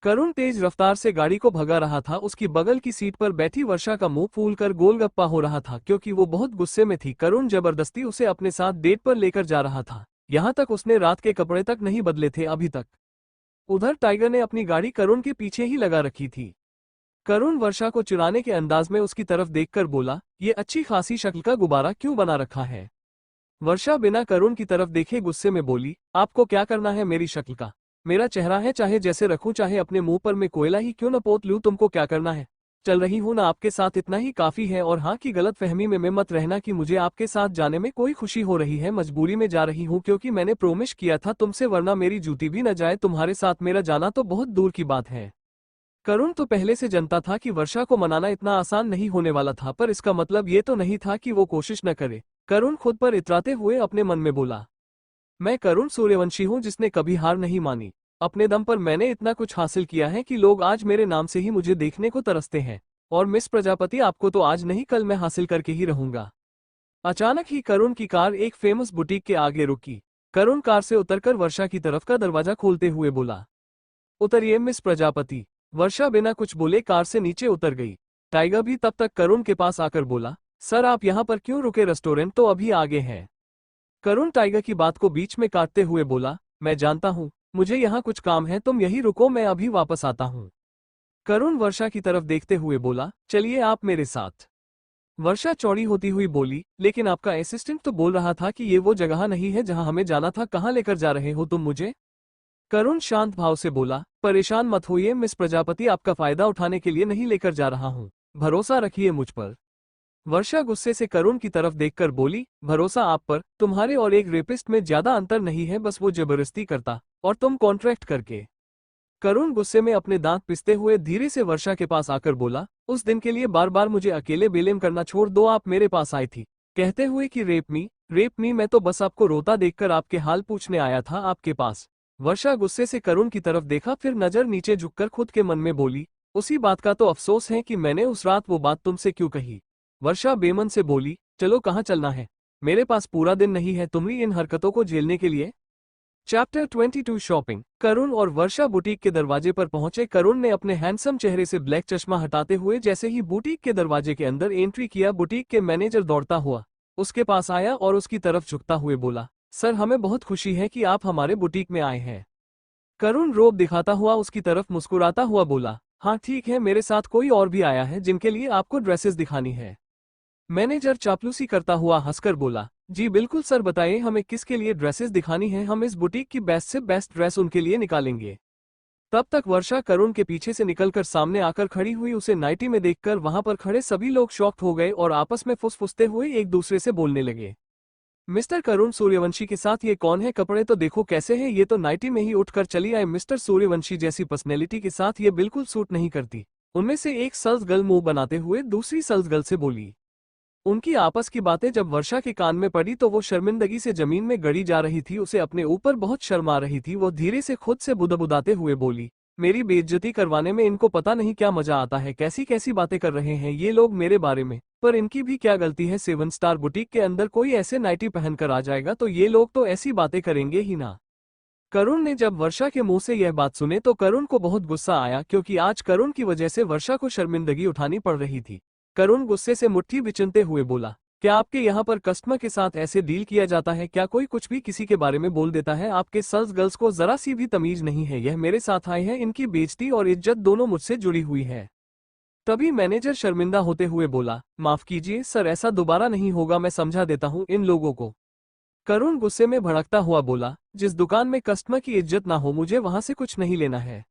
करुण तेज रफ्तार से गाड़ी को भगा रहा था। उसकी बगल की सीट पर बैठी वर्षा का मुंह फूलकर गोलगप्पा हो रहा था क्योंकि वो बहुत गुस्से में थी। करुण जबरदस्ती उसे अपने साथ डेट पर लेकर जा रहा था, यहाँ तक उसने रात के कपड़े तक नहीं बदले थे अभी तक। उधर टाइगर ने अपनी गाड़ी करुण के पीछे ही लगा रखी थी। करुण वर्षा को चुराने के अंदाज में उसकी तरफ देखकर बोला, ये अच्छी खासी शक्ल का गुब्बारा क्यों बना रखा है। वर्षा बिना करुण की तरफ देखे गुस्से में बोली, आपको क्या करना है मेरी शक्ल का। मेरा चेहरा है, चाहे जैसे रखूं, चाहे अपने मुंह पर मैं कोयला ही क्यों न पोत लूं, तुमको क्या करना है। चल रही हूं ना आपके साथ, इतना ही काफी है। और हाँ की गलत फहमी में मत रहना कि मुझे आपके साथ जाने में कोई खुशी हो रही है, मजबूरी में जा रही हूं क्योंकि मैंने प्रोमिस किया था तुमसे, वरना मेरी जूती भी न जाए। तुम्हारे साथ मेरा जाना तो बहुत दूर की बात है। करुण तो पहले से जानता था कि वर्षा को मनाना इतना आसान नहीं होने वाला था, पर इसका मतलब ये तो नहीं था कि वो कोशिश न करे। करुण खुद पर इतराते हुए अपने मन में बोला, मैं करुण सूर्यवंशी हूं जिसने कभी हार नहीं मानी। अपने दम पर मैंने इतना कुछ हासिल किया है कि लोग आज मेरे नाम से ही मुझे देखने को तरसते हैं, और मिस प्रजापति आपको तो आज नहीं कल मैं हासिल करके ही रहूंगा। अचानक ही करुण की कार एक फेमस बुटीक के आगे रुकी। करुण कार से उतरकर वर्षा की तरफ का दरवाजा खोलते हुए बोला, उतरिए मिस प्रजापति। वर्षा बिना कुछ बोले कार से नीचे उतर गई। टाइगर भी तब तक करुण के पास आकर बोला, सर आप यहाँ पर क्यों रुके, रेस्टोरेंट तो अभी आगे है। करुण टाइगर की बात को बीच में काटते हुए बोला, मैं जानता हूँ, मुझे यहाँ कुछ काम है, तुम यही रुको, मैं अभी वापस आता हूँ। करुण वर्षा की तरफ देखते हुए बोला, चलिए आप मेरे साथ। वर्षा चौड़ी होती हुई बोली, लेकिन आपका असिस्टेंट तो बोल रहा था कि ये वो जगह नहीं है जहाँ हमें जाना था, कहाँ लेकर जा रहे हो तुम मुझे। करुण शांत भाव से बोला, परेशान मत होइए मिस प्रजापति, आपका फायदा उठाने के लिए नहीं लेकर जा रहा हूँ, भरोसा रखिए मुझ पर। वर्षा गुस्से से करुण की तरफ देखकर बोली, भरोसा आप पर, तुम्हारे और एक रेपिस्ट में ज्यादा अंतर नहीं है, बस वो जबरदस्ती करता और तुम कॉन्ट्रैक्ट करके। करुण गुस्से में अपने दांत पिसते हुए धीरे से वर्षा के पास आकर बोला, उस दिन के लिए बार बार मुझे अकेले बेलेम करना छोड़ दो, आप मेरे पास आई थी कहते हुए कि रेप मी, मैं तो बस आपको रोता देखकर आपके हाल पूछने आया था आपके पास। वर्षा गुस्से से करुण की तरफ देखा, फिर नजर नीचे झुककर खुद के मन में बोली, उसी बात का तो अफसोस है कि मैंने उस रात वो बात तुमसे क्यों कही। वर्षा बेमन से बोली, चलो कहाँ चलना है, मेरे पास पूरा दिन नहीं है तुम्हारी इन हरकतों को झेलने के लिए। Chapter 22 shopping. करुण और वर्षा बुटीक के दरवाजे पर पहुंचे। करुण ने अपने हैंडसम चेहरे से ब्लैक चश्मा हटाते हुए जैसे ही बुटीक के दरवाजे के अंदर एंट्री किया, बुटीक के मैनेजर दौड़ता हुआ उसके पास आया और उसकी तरफ झुकता हुए बोला, सर हमें बहुत खुशी है कि आप हमारे बुटीक में आए हैं। करुण रोब दिखाता हुआ उसकी तरफ मुस्कुराता हुआ बोला, हाँ ठीक है, मेरे साथ कोई और भी आया है जिनके लिए आपको ड्रेसेस दिखानी है। मैनेजर चापलूसी करता हुआ हंसकर बोला, जी बिल्कुल सर, बताइए हमें किसके लिए ड्रेसेस दिखानी है, हम इस बुटीक की बेस्ट से बेस्ट ड्रेस उनके लिए निकालेंगे। तब तक वर्षा करुण के पीछे से निकलकर सामने आकर खड़ी हुई उसे नाइटी में देखकर वहां पर खड़े सभी लोग शॉक्ड हो गए और आपस में फुसफुसते हुए एक दूसरे से बोलने लगे। मिस्टर करुण सूर्यवंशी के साथ ये कौन है, कपड़े तो देखो कैसे हैं, ये तो नाइटी में ही उठकर चली आए। मिस्टर सूर्यवंशी जैसी पर्सनैलिटी के साथ ये बिल्कुल सूट नहीं करती। उनमें से एक सल्स गर्ल मुंह बनाते हुए दूसरी सल्स गर्ल से बोली। उनकी आपस की बातें जब वर्षा के कान में पड़ी तो वो शर्मिंदगी से जमीन में गड़ी जा रही थी, उसे अपने ऊपर बहुत शर्म आ रही थी। वो धीरे से खुद से बुदबुदाते हुए बोली, मेरी बेइज्जती करवाने में इनको पता नहीं क्या मजा आता है, कैसी कैसी बातें कर रहे हैं ये लोग मेरे बारे में। पर इनकी भी क्या गलती है, 7 स्टार बुटीक के अंदर कोई ऐसे नाइटी पहनकर आ जाएगा तो ये लोग तो ऐसी बातें करेंगे ही ना। करुण ने जब वर्षा के मुंह से यह बात सुने तो करुण को बहुत गुस्सा आया, क्योंकि आज करुण की वजह से वर्षा को शर्मिंदगी उठानी पड़ रही थी। करुण गुस्से से मुट्ठी बिचनते हुए बोला, क्या आपके यहाँ पर कस्टमर के साथ ऐसे डील किया जाता है, क्या कोई कुछ भी किसी के बारे में बोल देता है? आपके सेल्स गर्ल्स को जरा सी भी तमीज नहीं है, यह मेरे साथ आए हैं, इनकी बेइज्जती और इज्जत दोनों मुझसे जुड़ी हुई है। तभी मैनेजर शर्मिंदा होते हुए बोला, माफ कीजिए सर, ऐसा दोबारा नहीं होगा, मैं समझा देता हूँ इन लोगों को। करुण गुस्से में भड़कता हुआ बोला, जिस दुकान में कस्टमर की इज्जत ना हो मुझे वहां से कुछ नहीं लेना है।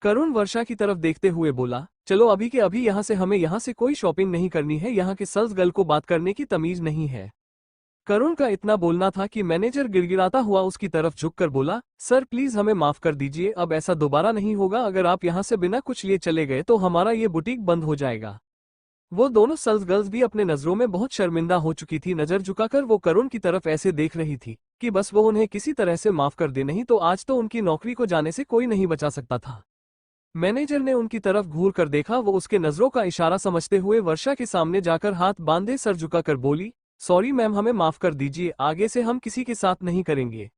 करुण वर्षा की तरफ देखते हुए बोला, चलो अभी के अभी यहाँ से, हमें यहाँ से कोई शॉपिंग नहीं करनी है, यहाँ के सेल्स गर्ल को बात करने की तमीज नहीं है। करुण का इतना बोलना था कि मैनेजर गिड़गिड़ाता हुआ उसकी तरफ झुककर बोला, सर प्लीज हमें माफ कर दीजिए, अब ऐसा दोबारा नहीं होगा, अगर आप यहाँ से बिना कुछ लिए चले गए तो हमारा ये बुटीक बंद हो जाएगा। वो दोनों सेल्स गर्ल्स भी अपने नजरों में बहुत शर्मिंदा हो चुकी थी। नजर झुकाकर वो करुण की तरफ ऐसे देख रही थी कि बस वो उन्हें किसी तरह से माफ कर दे, नहीं तो आज तो उनकी नौकरी को जाने से कोई नहीं बचा सकता था। मैनेजर ने उनकी तरफ घूर कर देखा, वो उसके नजरों का इशारा समझते हुए वर्षा के सामने जाकर हाथ बांधे सर झुकाकर बोली, सॉरी मैम, हमें माफ कर दीजिए, आगे से हम किसी के साथ नहीं करेंगे।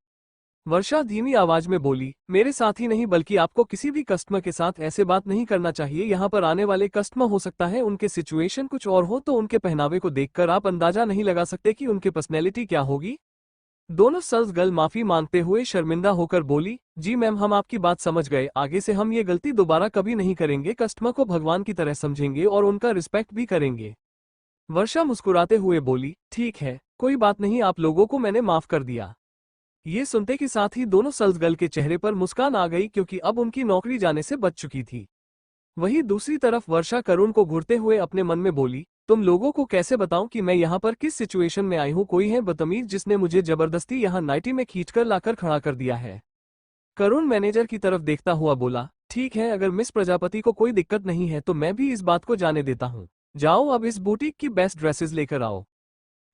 वर्षा धीमी आवाज में बोली, मेरे साथ ही नहीं बल्कि आपको किसी भी कस्टमर के साथ ऐसे बात नहीं करना चाहिए। यहाँ पर आने वाले कस्टमर हो सकता है उनके सिचुएशन कुछ और हो, तो उनके पहनावे को देखकर आप अंदाजा नहीं लगा सकते कि उनकी पर्सनैलिटी क्या होगी। दोनों सेल्स गर्ल माफी मांगते हुए शर्मिंदा होकर बोली, जी मैम, हम आपकी बात समझ गए, आगे से हम ये गलती दोबारा कभी नहीं करेंगे, कस्टमर को भगवान की तरह समझेंगे और उनका रिस्पेक्ट भी करेंगे। वर्षा मुस्कुराते हुए बोली, ठीक है, कोई बात नहीं, आप लोगों को मैंने माफ कर दिया। ये सुनते के साथ ही दोनों सेल्स गर्ल के चेहरे पर मुस्कान आ गई, क्योंकि अब उनकी नौकरी जाने से बच चुकी थी। वहीं दूसरी तरफ वर्षा करुण को घूरते हुए अपने मन में बोली, तुम लोगों को कैसे बताऊं कि मैं यहाँ पर किस सिचुएशन में आई हूँ, कोई है बदतमीज जिसने मुझे जबरदस्ती यहाँ नाइटी में खींचकर लाकर खड़ा कर दिया है। करुण मैनेजर की तरफ देखता हुआ बोला, ठीक है, अगर मिस प्रजापति को कोई दिक्कत नहीं है तो मैं भी इस बात को जाने देता हूँ, जाओ अब इस बुटीक की बेस्ट ड्रेसेस लेकर आओ।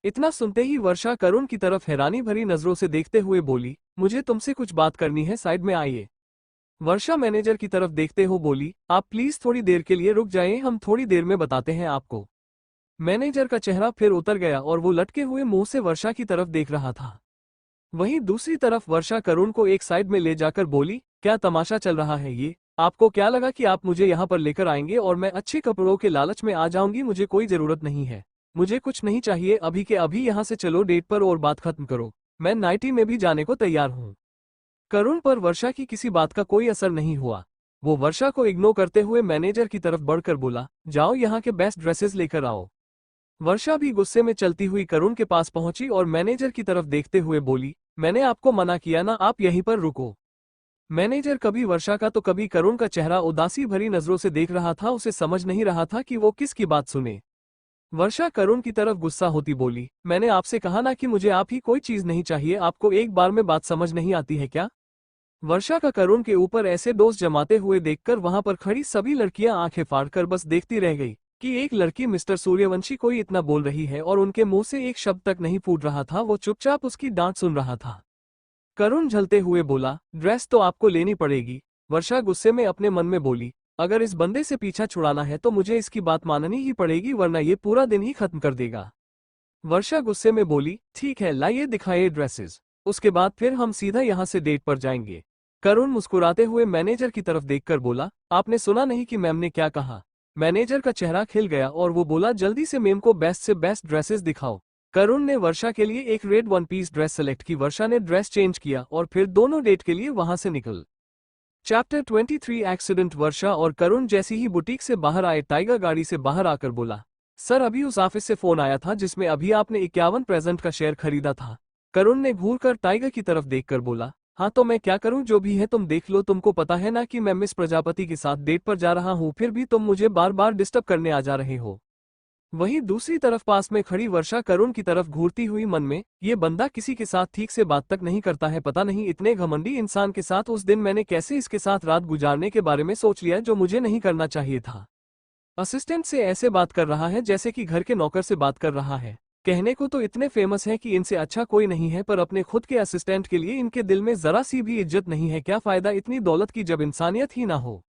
इतना सुनते ही वर्षा करुण की तरफ हैरानी भरी नजरों से देखते हुए बोली, मुझे तुमसे कुछ बात करनी है, साइड में आइए। वर्षा मैनेजर की तरफ देखते हो बोली, आप प्लीज थोड़ी देर के लिए रुक जाइए, हम थोड़ी देर में बताते हैं आपको। मैनेजर का चेहरा फिर उतर गया और वो लटके हुए मुंह से वर्षा की तरफ देख रहा था। वहीं दूसरी तरफ वर्षा करुण को एक साइड में ले जाकर बोली, क्या तमाशा चल रहा है ये, आपको क्या लगा कि आप मुझे यहाँ पर लेकर आएंगे और मैं अच्छे कपड़ों के लालच में आ जाऊंगी? मुझे कोई जरूरत नहीं है, मुझे कुछ नहीं चाहिए, अभी के अभी यहाँ से चलो, डेट पर और बात खत्म करो, मैं नाइटी में भी जाने को तैयार हूँ। करुण पर वर्षा की किसी बात का कोई असर नहीं हुआ। वो वर्षा को इग्नोर करते हुए मैनेजर की तरफ बढ़कर बोला, जाओ यहाँ के बेस्ट ड्रेसेस लेकर आओ। वर्षा भी गुस्से में चलती हुई करुण के पास पहुंची और मैनेजर की तरफ देखते हुए बोली, मैंने आपको मना किया ना, आप यहीं पर रुको। मैनेजर कभी वर्षा का तो कभी करुण का चेहरा उदासी भरी नजरों से देख रहा था, उसे समझ नहीं रहा था कि वो किसकी बात सुने। वर्षा करुण की तरफ गुस्सा होती बोली, मैंने आपसे कहा ना कि मुझे आप ही कोई चीज नहीं चाहिए, आपको एक बार में बात समझ नहीं आती है क्या? वर्षा का करुण के ऊपर ऐसे दोस्त जमाते हुए देखकर वहां पर खड़ी सभी लड़कियां आंखें फाड़कर बस देखती रह गई कि एक लड़की मिस्टर सूर्यवंशी को ही इतना बोल रही है और उनके मुंह से एक शब्द तक नहीं फूट रहा था, वो चुपचाप उसकी डांट सुन रहा था। करुण झलते हुए बोला, ड्रेस तो आपको लेनी पड़ेगी। वर्षा गुस्से में अपने मन में बोली, अगर इस बंदे से पीछा छुड़ाना है तो मुझे इसकी बात माननी ही पड़ेगी, वरना ये पूरा दिन ही खत्म कर देगा। वर्षा गुस्से में बोली, ठीक है, लाइए दिखाइए ड्रेसेस, उसके बाद फिर हम सीधा यहाँ से डेट पर जाएंगे। करुण मुस्कुराते हुए मैनेजर की तरफ देखकर बोला, आपने सुना नहीं कि मैम ने क्या कहा? मैनेजर का चेहरा खिल गया और वो बोला, जल्दी से मैम को बेस्ट से बेस्ट ड्रेसेस दिखाओ। करुण ने वर्षा के लिए एक red one piece dress select की। वर्षा ने ड्रेस चेंज किया और फिर दोनों डेट के लिए वहां से निकल। Chapter 23 accident. वर्षा और करुण जैसी ही बुटीक से बाहर आए, टाइगर गाड़ी से बाहर आकर बोला, सर अभी उस ऑफिस से फोन आया था जिसमें अभी आपने 51% का शेयर खरीदा था। करुण ने घूरकर टाइगर की तरफ देखकर बोला, हाँ तो मैं क्या करूं, जो भी है तुम देख लो। तुमको पता है ना कि मैं मिस प्रजापति के साथ डेट पर जा रहा हूं, फिर भी तुम मुझे बार बार डिस्टर्ब करने आ जा रहे हो। वहीं दूसरी तरफ पास में खड़ी वर्षा करुण की तरफ घूरती हुई मन में, ये बंदा किसी के साथ ठीक से बात तक नहीं करता है। पता नहीं इतने घमंडी इंसान के साथ उस दिन मैंने कैसे इसके साथ रात गुजारने के बारे में सोच लिया, जो मुझे नहीं करना चाहिए था। असिस्टेंट से ऐसे बात कर रहा है जैसे कि घर के नौकर से बात कर रहा है। कहने को तो इतने फेमस है कि इनसे अच्छा कोई नहीं है, पर अपने खुद के असिस्टेंट के लिए इनके दिल में जरा सी भी इज्जत नहीं है। क्या फायदा इतनी दौलत की जब इंसानियत ही ना हो।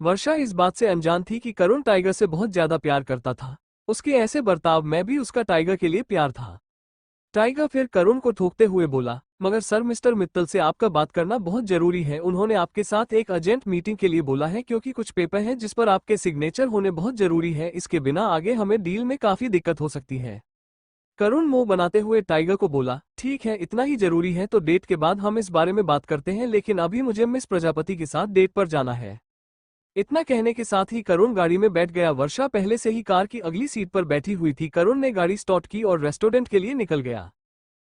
वर्षा इस बात से अनजान थी कि करुण टाइगर से बहुत ज्यादा प्यार करता था। उसके ऐसे बर्ताव में भी उसका टाइगर के लिए प्यार था। टाइगर फिर करुण को ठोकते हुए बोला, मगर सर मिस्टर मित्तल से आपका बात करना बहुत जरूरी है। उन्होंने आपके साथ एक अर्जेंट मीटिंग के लिए बोला है, क्योंकि कुछ पेपर है जिस पर आपके सिग्नेचर होने बहुत जरूरी है। इसके बिना आगे हमें डील में काफी दिक्कत हो सकती है। करुण मुंह बनाते हुए टाइगर को बोला, ठीक है इतना ही जरूरी है तो डेट के बाद हम इस बारे में बात करते हैं, लेकिन अभी मुझे मिस प्रजापति के साथ डेट पर जाना है। इतना कहने के साथ ही करुण गाड़ी में बैठ गया। वर्षा पहले से ही कार की अगली सीट पर बैठी हुई थी। करुण ने गाड़ी स्टार्ट की और रेस्टोरेंट के लिए निकल गया।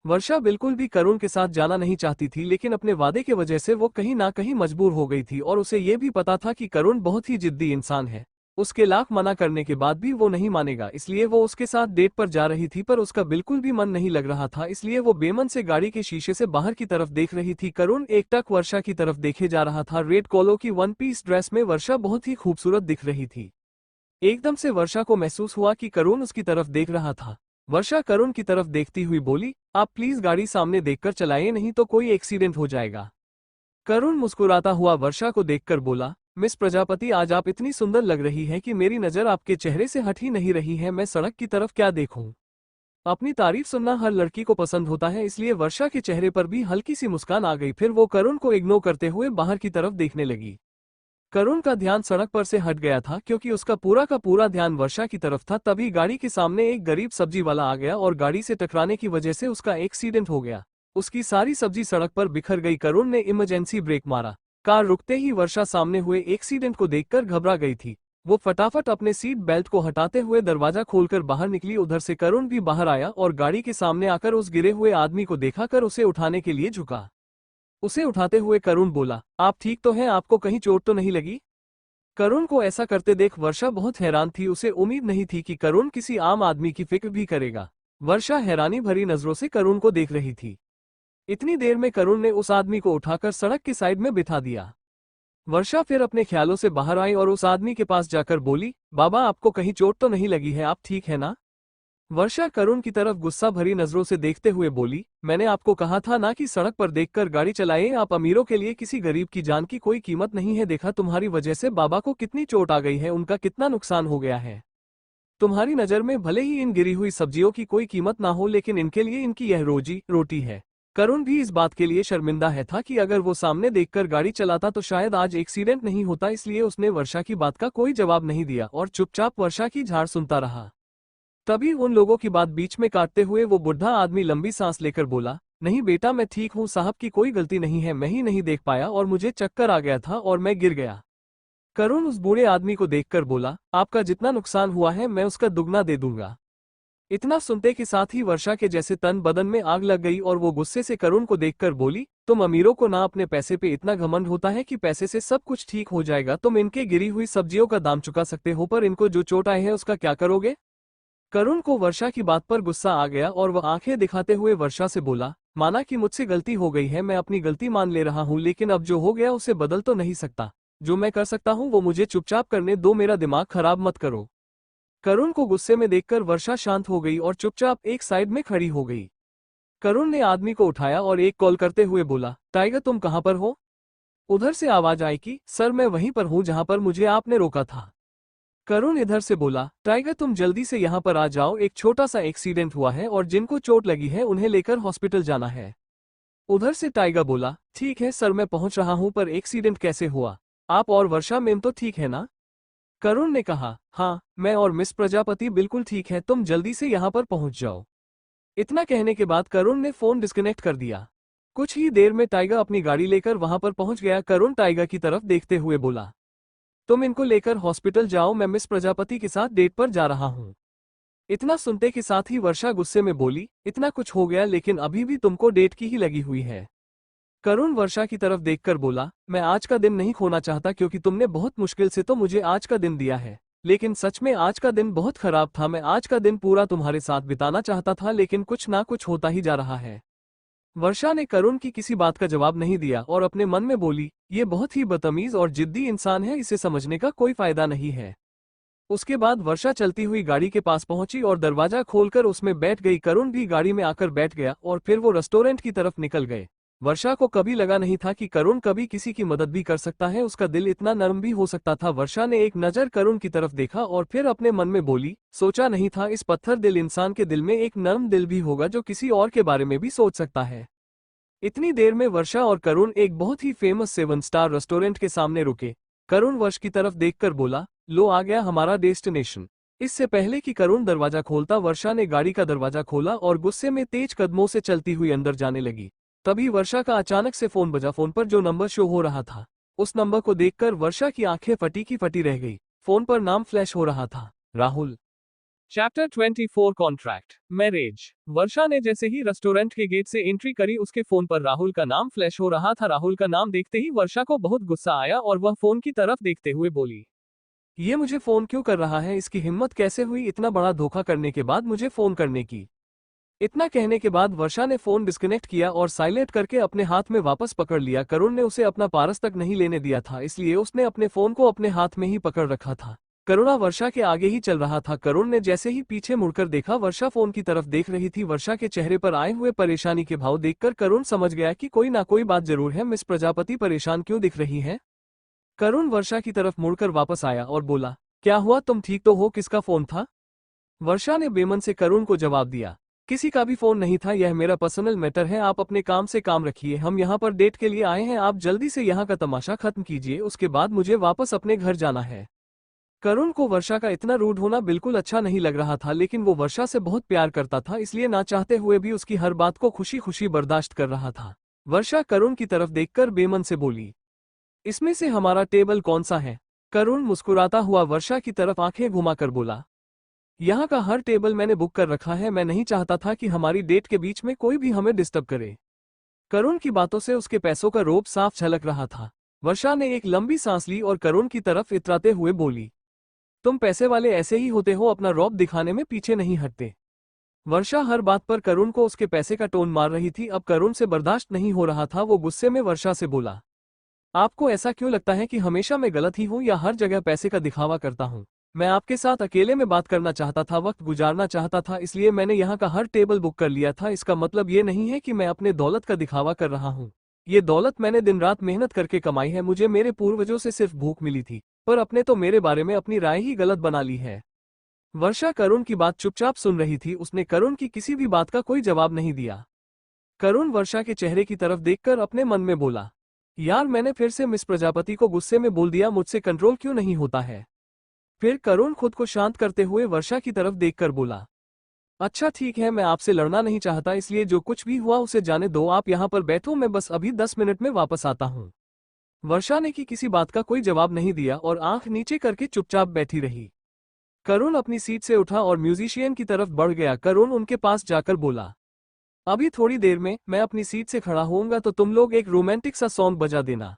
वर्षा बिल्कुल भी करुण के साथ जाना नहीं चाहती थी, लेकिन अपने वादे की वजह से वो कहीं ना कहीं मजबूर हो गई थी और उसे ये भी पता था कि करुण बहुत ही जिद्दी इंसान है। उसके लाख मना करने के बाद भी वो नहीं मानेगा, इसलिए वो उसके साथ डेट पर जा रही थी, पर उसका बिल्कुल भी मन नहीं लग रहा था। इसलिए वो बेमन से गाड़ी के शीशे से बाहर की तरफ देख रही थी। करुण एकटक वर्षा की तरफ देखे जा रहा था। रेड कॉलर की वन पीस ड्रेस में वर्षा बहुत ही खूबसूरत दिख रही थी। एकदम से वर्षा को महसूस हुआ कि करुण उसकी तरफ देख रहा था। वर्षा करुण की तरफ देखती हुई बोली, आप प्लीज गाड़ी सामने देखकर चलाइए, नहीं तो कोई एक्सीडेंट हो जाएगा। करुण मुस्कुराता हुआ वर्षा को देखकर बोला, मिस प्रजापति आज आप इतनी सुंदर लग रही हैं कि मेरी नजर आपके चेहरे से हट ही नहीं रही है। मैं सड़क की तरफ क्या देखूं। अपनी तारीफ सुनना हर लड़की को पसंद होता है, इसलिए वर्षा के चेहरे पर भी हल्की सी मुस्कान आ गई। फिर वो करुण को इग्नोर करते हुए बाहर की तरफ देखने लगी। करुण का ध्यान सड़क पर से हट गया था, क्योंकि उसका पूरा का पूरा ध्यान वर्षा की तरफ था। तभी गाड़ी के सामने एक गरीब सब्जी वाला आ गया और गाड़ी से टकराने की वजह से उसका एक्सीडेंट हो गया। उसकी सारी सब्जी सड़क पर बिखर गई। करुण ने इमरजेंसी ब्रेक मारा। कार रुकते ही वर्षा सामने हुए एक्सीडेंट को देखकर घबरा गई थी। वो फटाफट अपने सीट बेल्ट को हटाते हुए दरवाजा खोलकर बाहर निकली। उधर से करुण भी बाहर आया और गाड़ी के सामने आकर उस गिरे हुए आदमी को देखा कर उसे उठाने के लिए झुका। उसे उठाते हुए करुण बोला, आप ठीक तो हैं, आपको कहीं चोट तो नहीं लगी। करुण को ऐसा करते देख वर्षा बहुत हैरान थी। उसे उम्मीद नहीं थी कि करुण किसी आम आदमी की फिक्र भी करेगा। वर्षा हैरानी भरी नजरों से करुण को देख रही थी। इतनी देर में करुण ने उस आदमी को उठाकर सड़क की साइड में बिठा दिया। वर्षा फिर अपने ख्यालों से बाहर आई और उस आदमी के पास जाकर बोली, बाबा आपको कहीं चोट तो नहीं लगी है, आप ठीक है ना। वर्षा करुण की तरफ गुस्सा भरी नजरों से देखते हुए बोली, मैंने आपको कहा था ना कि सड़क पर देखकर गाड़ी चलाएं। आप अमीरों के लिए किसी गरीब की जान की कोई कीमत नहीं है। देखा तुम्हारी वजह से बाबा को कितनी चोट आ गई है, उनका कितना नुकसान हो गया है। तुम्हारी नजर में भले ही इन गिरी हुई सब्जियों की कोई कीमत ना हो, लेकिन इनके लिए इनकी यह रोजी रोटी है। करुण भी इस बात के लिए शर्मिंदा है था कि अगर वो सामने देखकर गाड़ी चलाता तो शायद आज एक्सीडेंट नहीं होता। इसलिए उसने वर्षा की बात का कोई जवाब नहीं दिया और चुपचाप वर्षा की झाड़ सुनता रहा। तभी उन लोगों की बात बीच में काटते हुए वो बुढ़ा आदमी लंबी सांस लेकर बोला, नहीं बेटा मैं ठीक हूँ, साहब की कोई गलती नहीं है, मैं ही नहीं देख पाया और मुझे चक्कर आ गया था और मैं गिर गया। करुण उस बूढ़े आदमी को देखकर बोला, आपका जितना नुकसान हुआ है मैं उसका दुगना दे दूंगा। इतना सुनते के साथ ही वर्षा के जैसे तन बदन में आग लग गई और वो गुस्से से करुण को देखकर बोली, तुम अमीरों को ना अपने पैसे पे इतना घमंड होता है कि पैसे से सब कुछ ठीक हो जाएगा। तुम इनके गिरी हुई सब्जियों का दाम चुका सकते हो, पर इनको जो चोट आई है उसका क्या करोगे। करुण को वर्षा की बात पर गुस्सा आ गया और वह आंखें दिखाते हुए वर्षा से बोला, माना कि मुझसे गलती हो गई है, मैं अपनी गलती मान ले रहा हूँ, लेकिन अब जो हो गया उसे बदल तो नहीं सकता। जो मैं कर सकता हूँ वो मुझे चुपचाप करने दो, मेरा दिमाग खराब मत करो। करुण को गुस्से में देखकर वर्षा शांत हो गई और चुपचाप एक साइड में खड़ी हो गई। करुण ने आदमी को उठाया और एक कॉल करते हुए बोला, टाइगर तुम कहाँ पर हो। उधर से आवाज आई कि सर मैं वहीं पर हूँ जहाँ पर मुझे आपने रोका था। करुण इधर से बोला, टाइगर तुम जल्दी से यहाँ पर आ जाओ, एक छोटा सा एक्सीडेंट हुआ है और जिनको चोट लगी है उन्हें लेकर हॉस्पिटल जाना है। उधर से टाइगर बोला, ठीक है सर मैं पहुंच रहा हूं, पर एक्सीडेंट कैसे हुआ, आप और वर्षा मैम तो ठीक है ना। करुण ने कहा, हाँ मैं और मिस प्रजापति बिल्कुल ठीक है, तुम जल्दी से यहाँ पर पहुंच जाओ। इतना कहने के बाद करुण ने फोन डिस्कनेक्ट कर दिया। कुछ ही देर में टाइगर अपनी गाड़ी लेकर वहां पर पहुंच गया। करुण टाइगर की तरफ देखते हुए बोला, तुम इनको लेकर हॉस्पिटल जाओ, मैं मिस प्रजापति के साथ डेट पर जा रहा हूं। इतना सुनते के साथ ही वर्षा गुस्से में बोली, इतना कुछ हो गया लेकिन अभी भी तुमको डेट की ही लगी हुई है। करुण वर्षा की तरफ देखकर बोला, मैं आज का दिन नहीं खोना चाहता क्योंकि तुमने बहुत मुश्किल से तो मुझे आज का दिन दिया है, लेकिन सच में आज का दिन बहुत खराब था। मैं आज का दिन पूरा तुम्हारे साथ बिताना चाहता था लेकिन कुछ ना कुछ होता ही जा रहा है। वर्षा ने करुण की किसी बात का जवाब नहीं दिया और अपने मन में बोली, ये बहुत ही बदतमीज और जिद्दी इंसान है, इसे समझने का कोई फायदा नहीं है। उसके बाद वर्षा चलती हुई गाड़ी के पास पहुंची और दरवाजा खोलकर उसमें बैठ गई। करुण भी गाड़ी में आकर बैठ गया और फिर वो रेस्टोरेंट की तरफ निकल गए। वर्षा को कभी लगा नहीं था कि करुण कभी किसी की मदद भी कर सकता है, उसका दिल इतना नरम भी हो सकता था। वर्षा ने एक नज़र करुण की तरफ देखा और फिर अपने मन में बोली, सोचा नहीं था इस पत्थर दिल इंसान के दिल में एक नरम दिल भी होगा जो किसी और के बारे में भी सोच सकता है। इतनी देर में वर्षा और करुण एक बहुत ही फेमस 7 स्टार रेस्टोरेंट के सामने रुके। करुण वर्ष की तरफ देखकर बोला, लो आ गया हमारा डेस्टिनेशन। इससे पहले कि करुण दरवाजा खोलता, वर्षा ने गाड़ी का दरवाजा खोला और गुस्से में तेज कदमों से चलती हुई अंदर जाने लगी। तभी वर्षा का अचानक से फोन बजा। फोन पर जो नंबर शो हो रहा था, उस नंबर को देखकर वर्षा की आंखें फटी की फटी रह गई। फोन पर नाम फ्लैश हो रहा था, Rahul. Chapter 24 contract marriage. Varsha ने जैसे ही रेस्टोरेंट के गेट से एंट्री करी, उसके फोन पर राहुल का नाम फ्लैश हो रहा था। राहुल का नाम देखते ही वर्षा को बहुत गुस्सा आया और वह फोन की तरफ देखते हुए बोली, ये मुझे फोन क्यों कर रहा है, इसकी हिम्मत कैसे हुई इतना बड़ा धोखा करने के बाद मुझे फोन करने की। इतना कहने के बाद वर्षा ने फोन डिस्कनेक्ट किया और साइलेंट करके अपने हाथ में वापस पकड़ लिया। करुण ने उसे अपना पारस तक नहीं लेने दिया था, इसलिए उसने अपने फोन को अपने हाथ में ही पकड़ रखा था। करुणा वर्षा के आगे ही चल रहा था। करुण ने जैसे ही पीछे मुड़कर देखा, वर्षा फोन की तरफ देख रही थी। वर्षा के चेहरे पर आए हुए परेशानी के भाव देखकर करुण समझ गया कि कोई ना कोई बात जरूर है। मिस प्रजापति परेशान क्यों दिख रही है? करुण वर्षा की तरफ मुड़कर वापस आया और बोला, क्या हुआ, तुम ठीक तो हो? किसका फोन था? वर्षा ने बेमन से करुण को जवाब दिया, किसी का भी फोन नहीं था, यह मेरा पर्सनल मैटर है, आप अपने काम से काम रखिए। हम यहाँ पर डेट के लिए आए हैं, आप जल्दी से यहाँ का तमाशा खत्म कीजिए, उसके बाद मुझे वापस अपने घर जाना है। करुण को वर्षा का इतना रूड होना बिल्कुल अच्छा नहीं लग रहा था, लेकिन वो वर्षा से बहुत प्यार करता था, इसलिए ना चाहते हुए भी उसकी हर बात को खुशी खुशी बर्दाश्त कर रहा था। वर्षा करुण की तरफ देखकर बेमन से बोली, इसमें से हमारा टेबल कौन सा है? करुण मुस्कुराता हुआ वर्षा की तरफ आंखें घुमाकर बोला, यहाँ का हर टेबल मैंने बुक कर रखा है, मैं नहीं चाहता था कि हमारी डेट के बीच में कोई भी हमें डिस्टर्ब करे। करुण की बातों से उसके पैसों का रोब साफ झलक रहा था। वर्षा ने एक लंबी सांस ली और करुण की तरफ इतराते हुए बोली, तुम पैसे वाले ऐसे ही होते हो, अपना रौब दिखाने में पीछे नहीं हटते। वर्षा हर बात पर करुण को उसके पैसे का टोन मार रही थी। अब करुण से बर्दाश्त नहीं हो रहा था। वो गुस्से में वर्षा से बोला, आपको ऐसा क्यों लगता है कि हमेशा मैं गलत ही हूं या हर जगह पैसे का दिखावा करता हूं? मैं आपके साथ अकेले में बात करना चाहता था, वक्त गुजारना चाहता था, इसलिए मैंने यहाँ का हर टेबल बुक कर लिया था। इसका मतलब ये नहीं है कि मैं अपने दौलत का दिखावा कर रहा हूँ। ये दौलत मैंने दिन रात मेहनत करके कमाई है। मुझे मेरे पूर्वजों से सिर्फ भूख मिली थी, पर अपने तो मेरे बारे में अपनी राय ही गलत बना ली है। वर्षा करुण की बात चुपचाप सुन रही थी। उसने करुण की किसी भी बात का कोई जवाब नहीं दिया। करुण वर्षा के चेहरे की तरफ देखकर अपने मन में बोला, यार मैंने फिर से मिस प्रजापति को गुस्से में बोल दिया, मुझसे कंट्रोल क्यों नहीं होता है? फिर करुण खुद को शांत करते हुए वर्षा की तरफ देखकर बोला, अच्छा ठीक है, मैं आपसे लड़ना नहीं चाहता, इसलिए जो कुछ भी हुआ उसे जाने दो। आप यहाँ पर बैठो, मैं बस अभी 10 मिनट में वापस आता हूँ। वर्षा ने किसी बात का कोई जवाब नहीं दिया और आंख नीचे करके चुपचाप बैठी रही। करुण अपनी सीट से उठा और म्यूजिशियन की तरफ बढ़ गया। करुण उनके पास जाकर बोला, अभी थोड़ी देर में मैं अपनी सीट से खड़ा होऊंगा तो तुम लोग एक रोमांटिक सा सॉन्ग बजा देना।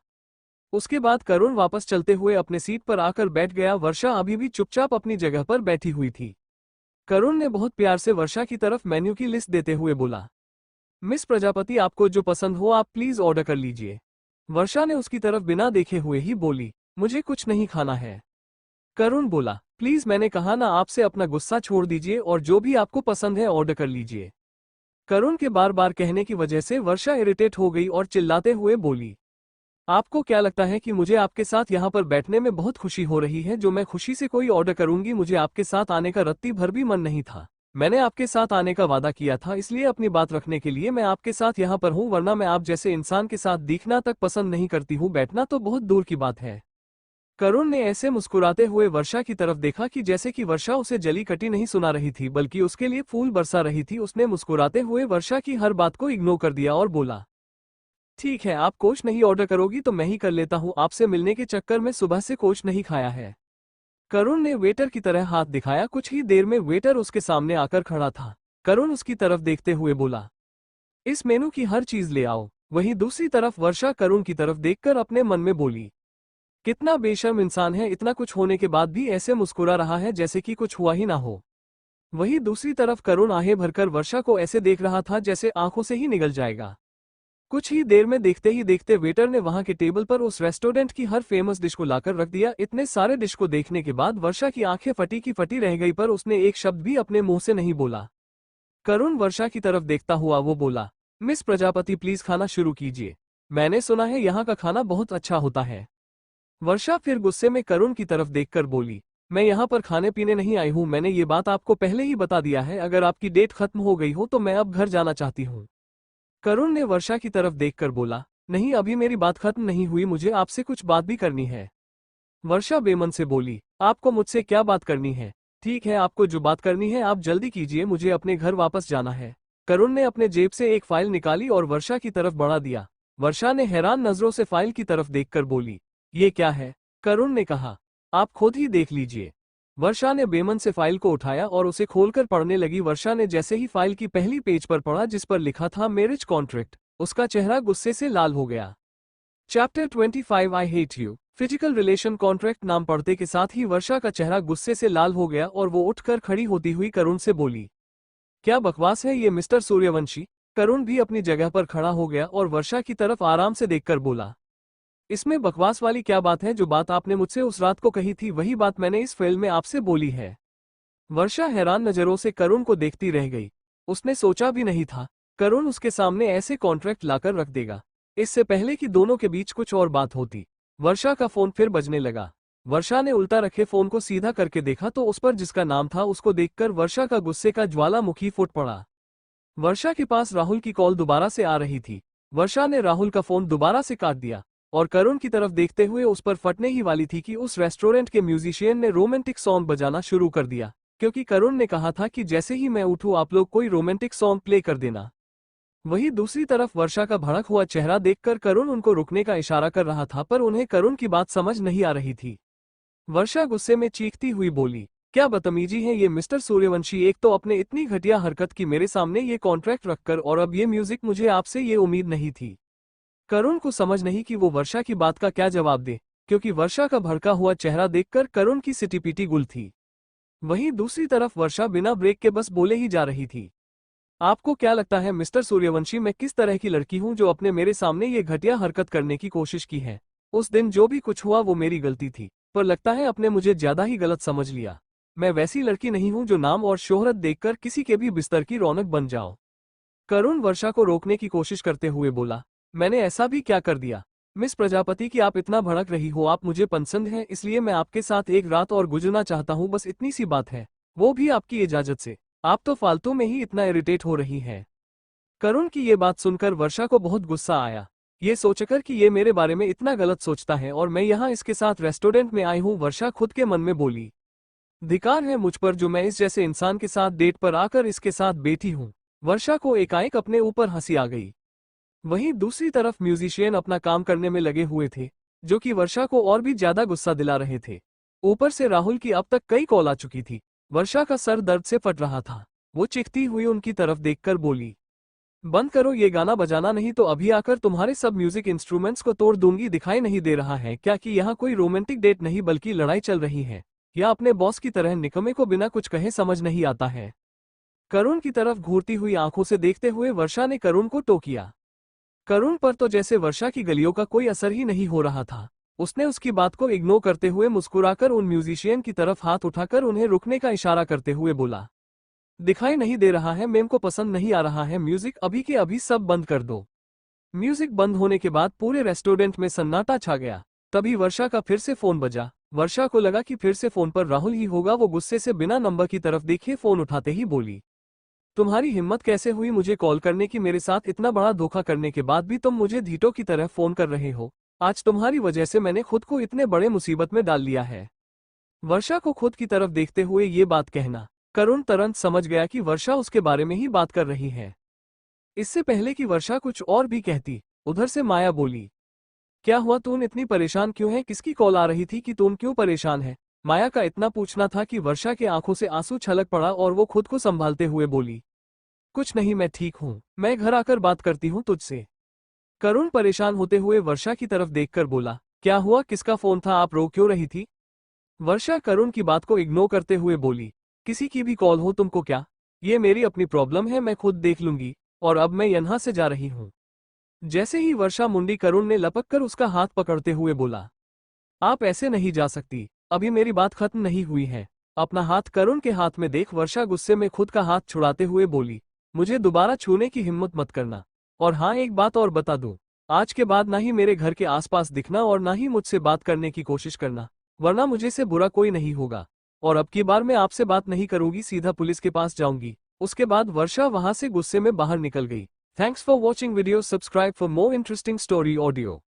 उसके बाद करुण वापस चलते हुए अपने सीट पर आकर बैठ गया। वर्षा अभी भी चुपचाप अपनी जगह पर बैठी हुई थी। करुण ने बहुत प्यार से वर्षा की तरफ मेन्यू की लिस्ट देते हुए बोला, मिस प्रजापति आपको जो पसंद हो आप प्लीज ऑर्डर कर लीजिए। वर्षा ने उसकी तरफ बिना देखे हुए ही बोली, मुझे कुछ नहीं खाना है। करुण बोला, प्लीज मैंने कहा ना, आपसे अपना गुस्सा छोड़ दीजिए और जो भी आपको पसंद है ऑर्डर कर लीजिए। करुण के बार बार कहने की वजह से वर्षा इरिटेट हो गई और चिल्लाते हुए बोली, आपको क्या लगता है कि मुझे आपके साथ यहाँ पर बैठने में बहुत खुशी हो रही है? जो मैं खुशी से कोई ऑर्डर करूंगी, मुझे आपके साथ आने का रत्ती भर भी मन नहीं था। मैंने आपके साथ आने का वादा किया था, इसलिए अपनी बात रखने के लिए मैं आपके साथ यहाँ पर हूँ, वरना मैं आप जैसे इंसान के साथ दिखना तक पसंद नहीं करती हूँ, बैठना तो बहुत दूर की बात है। करुण ने ऐसे मुस्कुराते हुए वर्षा की तरफ देखा कि जैसे कि वर्षा उसे जली कटी नहीं सुना रही थी बल्कि उसके लिए फूल बरसा रही थी। उसने मुस्कुराते हुए वर्षा की हर बात को इग्नोर कर दिया और बोला, ठीक है, आप कोच नहीं ऑर्डर करोगी तो मैं ही कर लेता हूँ, आपसे मिलने के चक्कर में सुबह से कोच नहीं खाया है। करुण ने वेटर की तरह हाथ दिखाया। कुछ ही देर में वेटर उसके सामने आकर खड़ा था। करुण उसकी तरफ देखते हुए बोला, इस मेनू की हर चीज ले आओ। वहीं दूसरी तरफ वर्षा करुण की तरफ देखकर अपने मन में बोली, कितना बेशर्म इंसान है, इतना कुछ होने के बाद भी ऐसे मुस्कुरा रहा है जैसे कि कुछ हुआ ही ना हो। वहीं दूसरी तरफ करुण आहें भरकर वर्षा को ऐसे देख रहा था जैसे आंखों से ही निगल जाएगा। कुछ ही देर में देखते ही देखते वेटर ने वहां के टेबल पर उस रेस्टोरेंट की हर फेमस डिश को लाकर रख दिया। इतने सारे डिश को देखने के बाद वर्षा की आंखें फटी की फटी रह गई, पर उसने एक शब्द भी अपने मुंह से नहीं बोला। करुण वर्षा की तरफ देखता हुआ वो बोला, मिस प्रजापति प्लीज खाना शुरू कीजिए, मैंने सुना है यहाँ का खाना बहुत अच्छा होता है। वर्षा फिर गुस्से में करुण की तरफ देखकर बोली, मैं यहाँ पर खाने पीने नहीं आई हूँ, मैंने ये बात आपको पहले ही बता दिया है। अगर आपकी डेट खत्म हो गई हो तो मैं अब घर जाना चाहती हूँ। करुण ने वर्षा की तरफ देखकर बोला, नहीं अभी मेरी बात खत्म नहीं हुई, मुझे आपसे कुछ बात भी करनी है। वर्षा बेमन से बोली, आपको मुझसे क्या बात करनी है? ठीक है, आपको जो बात करनी है आप जल्दी कीजिए, मुझे अपने घर वापस जाना है। करुण ने अपने जेब से एक फाइल निकाली और वर्षा की तरफ बढ़ा दिया। वर्षा ने हैरान नजरों से फाइल की तरफ देखकर बोली, ये क्या है? करुण ने कहा, आप खुद ही देख लीजिए। वर्षा ने बेमन से फाइल को उठाया और उसे खोलकर पढ़ने लगी। वर्षा ने जैसे ही फाइल की पहली पेज पर पढ़ा जिस पर लिखा था मैरिज कॉन्ट्रैक्ट, उसका चेहरा गुस्से से लाल हो गया। Chapter 25 I hate you physical relation contract नाम पढ़ते के साथ ही वर्षा का चेहरा गुस्से से लाल हो गया और वो उठकर खड़ी होती हुई करुण से बोली, क्या बकवास है ये मिस्टर सूर्यवंशी? करुण भी अपनी जगह पर खड़ा हो गया और वर्षा की तरफ आराम से देखकर बोला, इसमें बकवास वाली क्या बात है? जो बात आपने मुझसे उस रात को कही थी वही बात मैंने इस फिल्म में आपसे बोली है। वर्षा हैरान नजरों से करुण को देखती रह गई। उसने सोचा भी नहीं था करुण उसके सामने ऐसे कॉन्ट्रैक्ट लाकर रख देगा। इससे पहले कि दोनों के बीच कुछ और बात होती, वर्षा का फोन फिर बजने लगा। वर्षा ने उल्टा रखे फोन को सीधा करके देखा तो उस पर जिसका नाम था उसको देखकर वर्षा का गुस्से का ज्वालामुखी फूट पड़ा। वर्षा के पास राहुल की कॉल दोबारा से आ रही थी। वर्षा ने राहुल का फोन दोबारा से काट दिया और करुण की तरफ देखते हुए उस पर फटने ही वाली थी कि उस रेस्टोरेंट के म्यूजिशियन ने रोमांटिक सॉन्ग बजाना शुरू कर दिया, क्योंकि करुण ने कहा था कि जैसे ही मैं उठूं आप लोग कोई रोमांटिक सॉन्ग प्ले कर देना। वहीं दूसरी तरफ वर्षा का भड़क हुआ चेहरा देखकर करुण उनको रुकने का इशारा कर रहा था, पर उन्हें करुण की बात समझ नहीं आ रही थी। वर्षा गुस्से में चीखती हुई बोली, क्या बदतमीजी है ये मिस्टर सूर्यवंशी, एक तो अपने इतनी घटिया हरकत की मेरे सामने ये कॉन्ट्रैक्ट रखकर, और अब ये म्यूजिक, मुझे आपसे ये उम्मीद नहीं थी। करुण को समझ नहीं कि वो वर्षा की बात का क्या जवाब दे, क्योंकि वर्षा का भड़का हुआ चेहरा देखकर करुण की सिटीपीटी गुल थी। वहीं दूसरी तरफ वर्षा बिना ब्रेक के बस बोले ही जा रही थी, आपको क्या लगता है मिस्टर सूर्यवंशी मैं किस तरह की लड़की हूं जो अपने मेरे सामने ये घटिया हरकत करने की कोशिश की है? उस दिन जो भी कुछ हुआ वो मेरी गलती थी, पर लगता है आपने मुझे ज्यादा ही गलत समझ लिया। मैं वैसी लड़की नहीं हूं जो नाम और शोहरत देखकर किसी के भी बिस्तर की रौनक बन जाओ। करुण वर्षा को रोकने की कोशिश करते हुए बोला, मैंने ऐसा भी क्या कर दिया मिस प्रजापति कि आप इतना भड़क रही हो? आप मुझे पसंद हैं, इसलिए मैं आपके साथ एक रात और गुजरना चाहता हूं, बस इतनी सी बात है, वो भी आपकी इजाजत से। आप तो फालतू में ही इतना इरिटेट हो रही हैं। करुण की ये बात सुनकर वर्षा को बहुत गुस्सा आया, ये सोचकर कि ये मेरे बारे में इतना गलत सोचता है और मैं यहाँ इसके साथ रेस्टोरेंट में आई हूँ। वर्षा खुद के मन में बोली, धिक्कार है मुझ पर जो मैं इस जैसे इंसान के साथ डेट पर आकर इसके साथ बैठी हूँ। वर्षा को एकाएक अपने ऊपर हंसी आ गई। वहीं दूसरी तरफ म्यूजिशियन अपना काम करने में लगे हुए थे, जो कि वर्षा को और भी ज्यादा गुस्सा दिला रहे थे। ऊपर से राहुल की अब तक कई कॉल आ चुकी थी। वर्षा का सर दर्द से फट रहा था। वो चिखती हुई उनकी तरफ देखकर बोली, बंद करो ये गाना बजाना, नहीं तो अभी आकर तुम्हारे सब म्यूजिक इंस्ट्रूमेंट्स को तोड़ दूंगी। दिखाई नहीं दे रहा है क्या कि यहाँ कोई रोमांटिक डेट नहीं बल्कि लड़ाई चल रही है, या अपने बॉस की तरह निकम्मे को बिना कुछ कहे समझ नहीं आता है। करुण की तरफ घूरती हुई आंखों से देखते हुए वर्षा ने करुण को टोकिया। करुण पर तो जैसे वर्षा की गलियों का कोई असर ही नहीं हो रहा था। उसने उसकी बात को इग्नोर करते हुए मुस्कुराकर उन म्यूजिशियन की तरफ हाथ उठाकर उन्हें रुकने का इशारा करते हुए बोला, दिखाई नहीं दे रहा है मेम को पसंद नहीं आ रहा है म्यूजिक, अभी के अभी सब बंद कर दो। म्यूजिक बंद होने के बाद पूरे रेस्टोरेंट में सन्नाटा छा गया। तभी वर्षा का फिर से फोन बजा। वर्षा को लगा कि फिर से फोन पर राहुल ही होगा। वो गुस्से से बिना नंबर की तरफ देखे फोन उठाते ही बोली, तुम्हारी हिम्मत कैसे हुई मुझे कॉल करने की? मेरे साथ इतना बड़ा धोखा करने के बाद भी तुम मुझे धीटों की तरह फोन कर रहे हो। आज तुम्हारी वजह से मैंने खुद को इतने बड़े मुसीबत में डाल लिया है। वर्षा को खुद की तरफ देखते हुए ये बात कहना, करुण तुरंत समझ गया कि वर्षा उसके बारे में ही बात कर रही है। इससे पहले कि वर्षा कुछ और भी कहती, उधर से माया बोली, क्या हुआ, तून इतनी परेशान क्यों है? किसकी कॉल आ रही थी कि तून क्यों परेशान है? माया का इतना पूछना था कि वर्षा के आंखों से आंसू छलक पड़ा और वो खुद को संभालते हुए बोली, कुछ नहीं, मैं ठीक हूँ, मैं घर आकर बात करती हूँ तुझसे। करुण परेशान होते हुए वर्षा की तरफ देखकर बोला, क्या हुआ, किसका फोन था, आप रो क्यों रही थी? वर्षा करुण की बात को इग्नोर करते हुए बोली, किसी की भी कॉल हो तुमको क्या? ये मेरी अपनी प्रॉब्लम है, मैं खुद देख लूंगी, और अब मैं यहाँ से जा रही हूँ। जैसे ही वर्षा मुंडी करुण ने लपककर उसका हाथ पकड़ते हुए बोला, आप ऐसे नहीं जा सकती, अभी मेरी बात खत्म नहीं हुई है। अपना हाथ करुण के हाथ में देख वर्षा गुस्से में खुद का हाथ छुड़ाते हुए बोली, मुझे दोबारा छूने की हिम्मत मत करना। और हाँ, एक बात और बता दूं, आज के बाद ना ही मेरे घर के आसपास दिखना और ना ही मुझसे बात करने की कोशिश करना, वरना मुझे से बुरा कोई नहीं होगा। और अब की बार मैं आपसे बात नहीं करूंगी, सीधा पुलिस के पास जाऊंगी। उसके बाद वर्षा वहां से गुस्से में बाहर निकल गई। Thanks for watching video, subscribe for more interesting story audio.